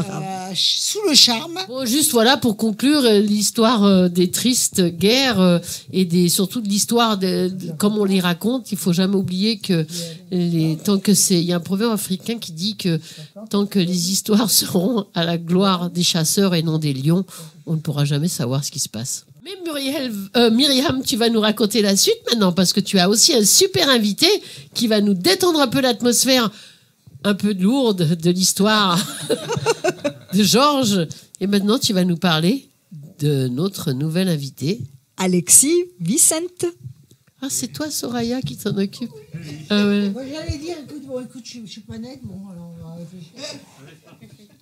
sous le charme. Bon, juste voilà pour conclure l'histoire des tristes guerres et surtout de l'histoire comme on les raconte. Il faut jamais oublier que il y a un proverbe africain qui dit que tant que les histoires seront à la gloire des chasseurs et non des lions, on ne pourra jamais savoir ce qui se passe. Mais Myriam, tu vas nous raconter la suite maintenant, parce que tu as aussi un super invité qui va nous détendre un peu l'atmosphère un peu lourde de l'histoire de Georges. Et maintenant, tu vas nous parler de notre nouvel invité. Alexis Vicente. Ah, c'est toi, Soraya, qui t'en occupe? Ah ouais. Moi, j'allais dire, écoute, je suis pas nette. Bon, alors on va réfléchir.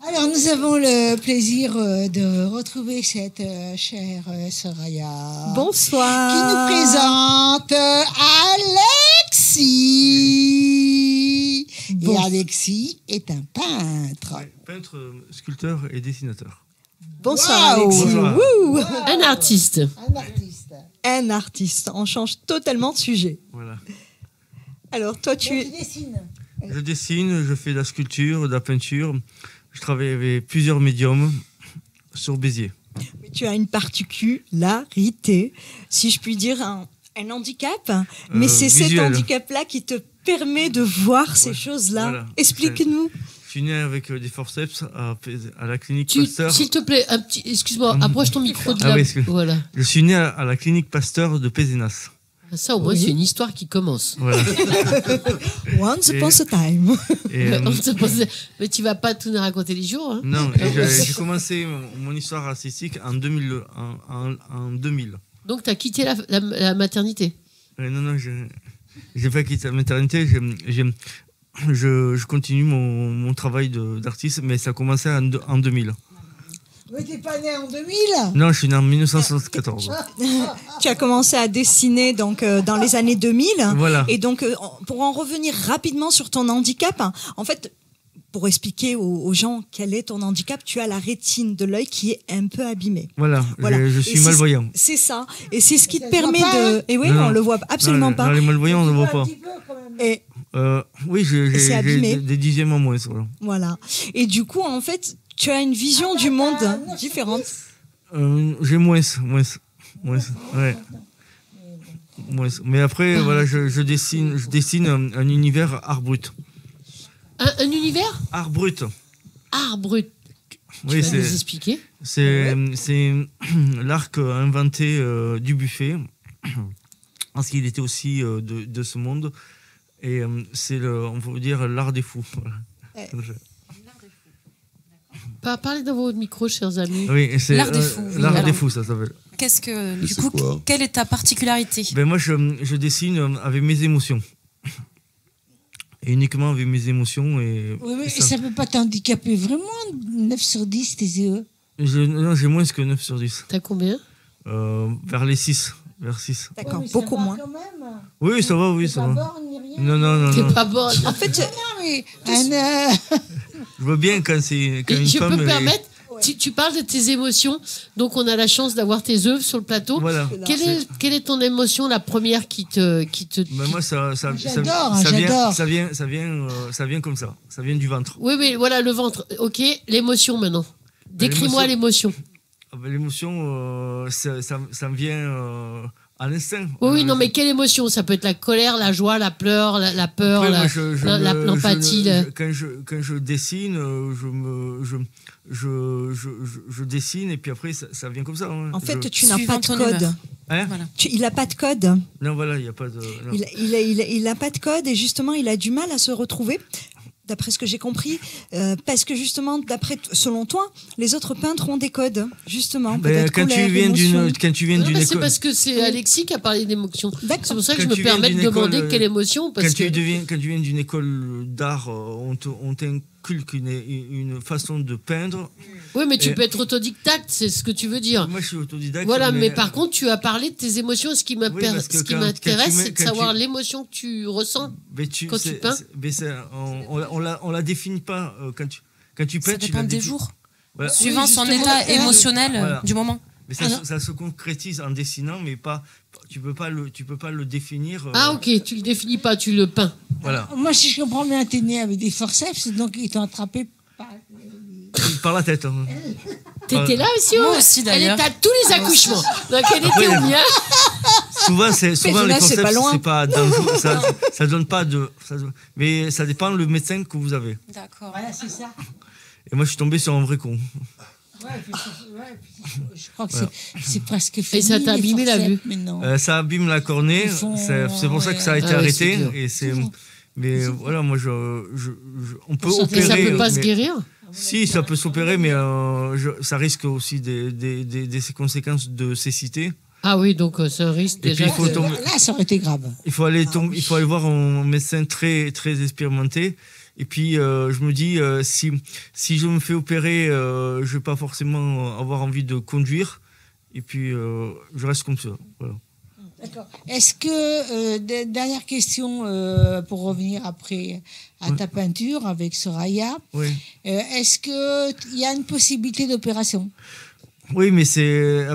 Alors, nous avons le plaisir de retrouver cette chère Soraya. Bonsoir. Qui nous présente Alexis. Bon. Et Alexis est un peintre. Peintre, sculpteur et dessinateur. Bonsoir, Wow. Alexis. Bonjour. Wouh. Un artiste. Un artiste. Un artiste. On change totalement de sujet. Voilà. Alors, toi, tu Donc, es. tu dessines. Je dessine, je fais de la sculpture, de la peinture. Je travaille avec plusieurs médiums sur Béziers. Tu as une particularité, si je puis dire, un handicap, mais c'est cet visuel. handicap-là qui te permet de voir ces choses-là. voilà. Explique-nous. Je suis né avec des forceps à la clinique S'il Pasteur. te plaît, excuse-moi, approche ton micro de Ah là. oui, excuse- Voilà. Je suis né à la clinique Pasteur de Pézenas. Ça, au moins, c'est une histoire qui commence. Voilà. Once Et- upon a time. Et, On se posait- Mais tu vas pas tout nous raconter les jours. Hein. non, et j'ai commencé mon histoire artistique en 2000. En 2000. Donc, tu as quitté la maternité. Non, j'ai fait quitter la maternité, je continue mon travail d'artiste, mais ça a commencé en 2000. Mais t'es pas né en 2000? Non, je suis né en 1974. Tu as commencé à dessiner donc dans les années 2000. Voilà. Et donc, pour en revenir rapidement sur ton handicap, en fait, pour expliquer aux gens quel est ton handicap, tu as la rétine de l'œil qui est un peu abîmée. Voilà. Je suis malvoyant. C'est ça. Et c'est ce qui te permet de... Et oui, on le voit absolument pas. Dans les malvoyants, on ne le voit pas. Et oui, j'ai des dixièmes en moins. Voilà. Et du coup, en fait, tu as une vision du monde différente. J'ai moins. Ouais. Mais après, voilà, je dessine un univers art brut. Un univers art brut. Art brut. Oui, tu vas nous expliquer. C'est l'arc inventé du Buffet, parce qu'il était aussi de ce monde. Et c'est, on peut dire, l'art des fous. Parlez dans votre micro, chers amis. Oui, c'est l'art des fous. L'art des fous, ça s'appelle. Qu'est-ce que, du coup, quelle est ta particularité? Moi, je dessine avec mes émotions. Et uniquement avec mes émotions. Et ça ne peut pas t'handicaper vraiment, 9 sur 10, tes yeux? Non, j'ai moins que 9 sur 10. T'as combien? Vers les 6. Vers 6. D'accord, beaucoup moins. Oui, ça va, oui, ça va. Non. T'es pas bonne. En fait, je vois bien quand c'est une je femme. peux me permettre, tu parles de tes émotions, donc on a la chance d'avoir tes œuvres sur le plateau. Voilà. Quelle est ton émotion, la première qui te... Moi, ça vient comme ça. Ça vient du ventre. Oui, mais voilà, le ventre. Ok, l'émotion maintenant. Décris-moi l'émotion. L'émotion, ça me vient à l'instinct. Oui, non, mais quelle émotion? Ça peut être la colère, la joie, la peur, la peur, l'empathie. Quand je dessine, je dessine et puis après ça vient comme ça. Hein. En fait, tu n'as pas de code. Hein, il n'a pas de code. Non, voilà, il n'y a pas de. Il n'a pas de code et justement, il a du mal à se retrouver. D'après ce que j'ai compris, parce que justement, selon toi, les autres peintres ont des codes, justement. Quand tu viens d'une école, c'est parce que c'est Alexis qui a parlé d'émotion. C'est pour ça que je me permets de demander quelle émotion. Quand tu viens d'une école d'art, on t'inculque une façon de peindre. Oui, mais tu peux être autodidacte, c'est ce que tu veux dire. Moi, je suis autodidacte. Voilà, mais par contre, tu as parlé de tes émotions. Ce qui m'intéresse, c'est de savoir l'émotion que tu ressens quand tu peins. On la définit pas quand tu peins. Ça dépend des jours. Voilà. Suivant son état émotionnel du moment. Mais ça se concrétise en dessinant, mais pas. Tu peux pas le définir. Ah ok, tu le définis pas, tu le peins. Voilà. Moi, si je comprends bien, t'es né avec des forceps, donc ils t'ont attrapé par la tête. Hein. T'étais là aussi? Moi aussi d'ailleurs. Elle est à tous les accouchements. Donc elle était au mien. Souvent les forceps, c'est pas dangereux. Ça donne pas de. Mais ça dépend le médecin que vous avez. D'accord. Voilà, c'est ça. Et moi, je suis tombé sur un vrai con. Je crois que c'est presque fini. Et ça t'a abîmé la vue? Ça abîme la cornée. C'est pour ça que ça a été arrêté. Mais voilà, moi, on peut opérer. Ça peut pas se guérir? Si, ça peut s'opérer, mais ça risque aussi des conséquences de cécité. Ah oui, donc c'est un risque déjà. Là, ça aurait été grave. Il faut aller voir un médecin très, très expérimenté. Et puis, je me dis, si je me fais opérer, je ne vais pas forcément avoir envie de conduire. Et puis, je reste comme ça. Voilà. D'accord. Est-ce que, dernière question, pour revenir après à ta peinture avec Soraya, est-ce qu'il y a une possibilité d'opération? Oui, mais c'est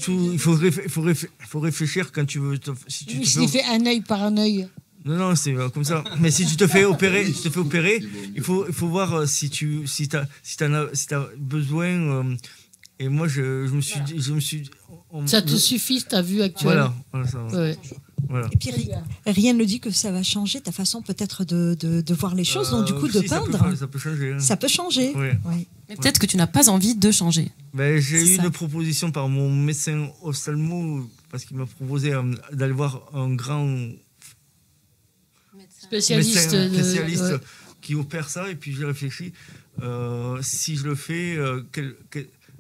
tout. Il faut réfléchir quand tu veux. Si tu fais un œil par un œil. Non, c'est comme ça. Mais si tu te fais opérer, il faut voir si t'as besoin. Et moi, je me suis dit, ça te suffit, ta vue actuelle. Voilà, ça. Ouais. Voilà. Et puis rien ne dit que ça va changer ta façon peut-être de voir les choses, donc du coup de peindre. Ça peut changer. Hein. Ça peut changer. Oui. Oui. Mais peut-être que tu n'as pas envie de changer. J'ai eu une proposition par mon médecin ophtalmo parce qu'il m'a proposé d'aller voir un grand spécialiste qui opère ça, et puis j'ai réfléchi. Si je le fais,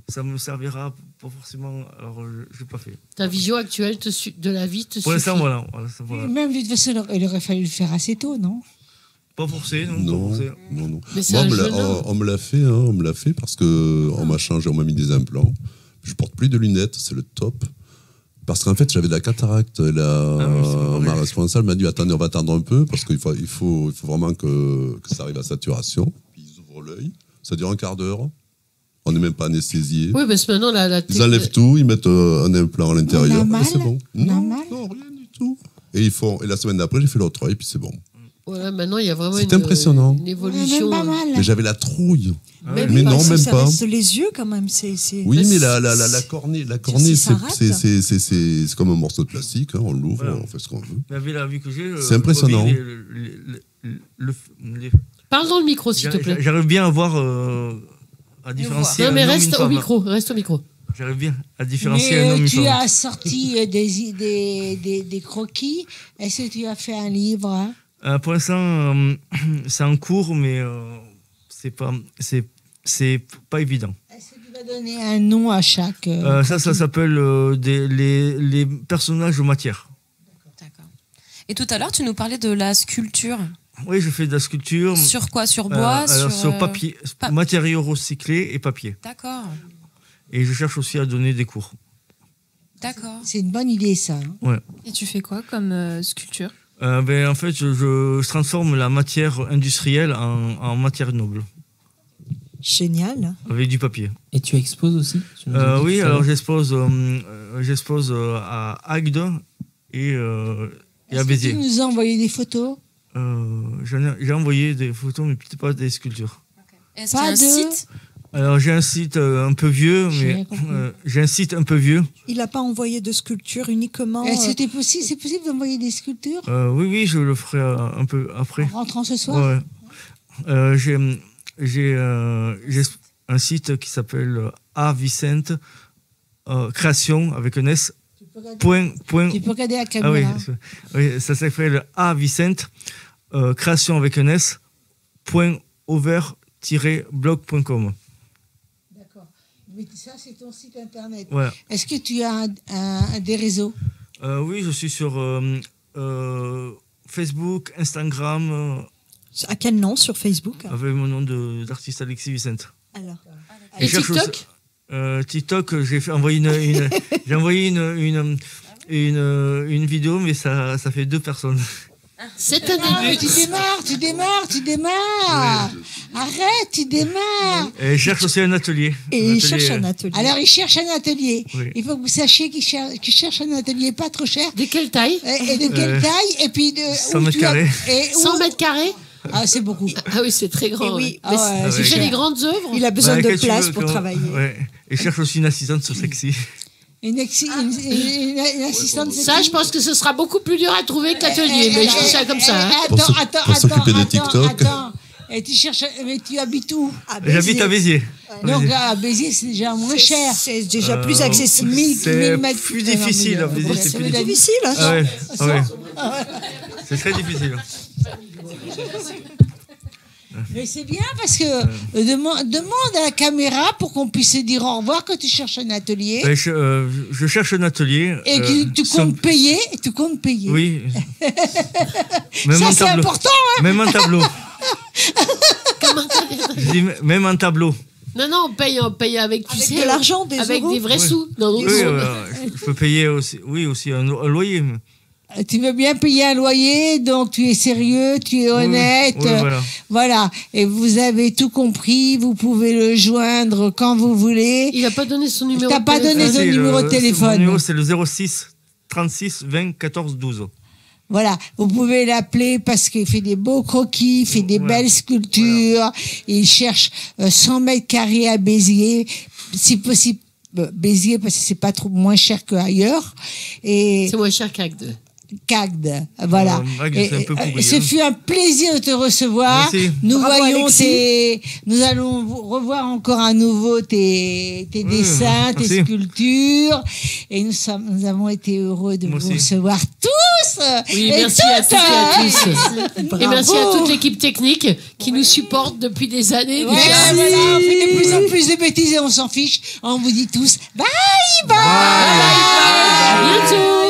ça me servira pas forcément. Alors, je n'ai pas fait. Ta vision actuelle de la vie te suffit. Pour l'instant, voilà. Même de toute façon, il aurait fallu le faire assez tôt, non? Pas forcé, non. Non, pas forcé. non. Mais c'est un jeune homme. On me l'a fait, hein, on me l'a fait parce que on m'a changé, on m'a mis des implants. Je porte plus de lunettes, c'est le top. Parce qu'en fait, j'avais de la cataracte. Ma responsable m'a dit attendez, on va attendre un peu parce qu'il faut vraiment que ça arrive à saturation. Puis ils ouvrent l'œil, ça dure un quart d'heure. On n'est même pas anesthésié. Oui, parce que maintenant, ils enlèvent tout, ils mettent un implant à l'intérieur. Et c'est bon. Non, rien du tout. Et la semaine d'après, j'ai fait l'autre œil, puis c'est bon. Voilà, maintenant, il y a vraiment impressionnant. Une évolution. Pas mal. Mais j'avais la trouille. Mais non, même ça pas. reste les yeux quand même. Oui, mais la cornée, c'est comme un morceau de plastique. Hein, on l'ouvre, on fait ce qu'on veut. Mais avec la vue que j'ai, c'est impressionnant. Parle dans le micro, s'il te plaît. J'arrive bien à voir, à différencier. Non, mais reste au micro. J'arrive bien à différencier un homme et une femme. Tu as sorti des croquis. Est-ce que tu as fait un livre? Pour l'instant, c'est en cours, mais c'est pas évident. Est-ce que tu vas donner un nom à chaque ça s'appelle les personnages aux matières. D'accord. Et tout à l'heure, tu nous parlais de la sculpture. Oui, je fais de la sculpture. Sur quoi? Sur bois? Sur papier, matériaux recyclés et papier. D'accord. Et je cherche aussi à donner des cours. D'accord. C'est une bonne idée, ça. Hein. Ouais. Et tu fais quoi comme sculpture? En fait, je transforme la matière industrielle en matière noble. Génial. Avec du papier. Et tu exposes aussi? Oui, alors j'expose à Agde et à Béziers. Tu nous as envoyé des photos? J'ai envoyé des photos, mais peut-être pas des sculptures. Okay. Est-ce qu'il y a un site? Alors j'ai un site un peu vieux, Il n'a pas envoyé de sculpture uniquement. Est-ce que c'est possible d'envoyer des sculptures? Oui, je le ferai un peu après. En rentrant ce soir? Ouais. J'ai un site qui s'appelle Avicente Création avec un S. Tu peux regarder la caméra. Oui, ça s'appelle Avicente Création avec un S. .over-blog.com. Mais ça, c'est ton site internet. Ouais. Est-ce que tu as des réseaux? Oui, je suis sur Facebook, Instagram. À quel nom sur Facebook? Avec mon nom d'artiste Alexis Vicente. Alors. Et TikTok? TikTok, j'ai envoyé une vidéo, mais ça fait 2 personnes. C'est un début. Tu démarres. Arrête, tu démarres. Et il cherche aussi un atelier. Il cherche un atelier. Alors, il cherche un atelier. Oui. Il faut que vous sachiez qu'il cherche un atelier pas trop cher. De quelle taille? Et de quelle taille? Et puis de 100 mètres carrés. 100 mètres carrés? Ah, c'est beaucoup. Ah oui, c'est très grand. Oui. Mais tu fais les grandes œuvres? Il a besoin de place pour travailler. Ouais. Et cherche aussi une assistante sur sexy. Une assistante. Ça, je pense que ce sera beaucoup plus dur à trouver que l'atelier, mais je dis ça comme ça. Pour s'occuper de TikTok. Attends. Et tu cherches, mais tu habites où? J'habite à Béziers. Donc à Béziers, c'est déjà moins cher. C'est déjà plus accessible. C'est plus difficile à Béziers. C'est plus difficile. Ah ouais. C'est très difficile. Mais c'est bien parce que demande à la caméra pour qu'on puisse se dire au revoir quand tu cherches un atelier. Je cherche un atelier. Et que tu comptes payer. Oui. Ça, c'est important. Hein. Même un tableau. Comment Je dis même un tableau. Non, on paye avec, tu sais, de l'argent, des avec euros. des vrais sous. Non, Oui, je peux payer aussi un loyer. Tu veux bien payer un loyer, donc tu es sérieux, tu es honnête. Oui, voilà. Et vous avez tout compris, vous pouvez le joindre quand vous voulez. Il n'a pas donné son numéro de téléphone. Pas donné son numéro de téléphone. Mon numéro, c'est le 06 36 20 14 12. Voilà, vous pouvez l'appeler parce qu'il fait des beaux croquis, il fait des belles sculptures. Il cherche 100 mètres carrés à Béziers, si possible. Béziers parce que c'est pas trop moins cher qu'ailleurs. Et c'est moins cher qu'Agde. Voilà. Ce fut un plaisir de te recevoir. Nous allons revoir encore à nouveau tes dessins, tes sculptures, et nous avons été heureux de vous recevoir tous. Oui, merci à toutes et à tous. Et merci à toute l'équipe technique qui nous supporte depuis des années. Ouais, voilà, on fait de plus en plus de bêtises et on s'en fiche. On vous dit tous bye bye. À bientôt.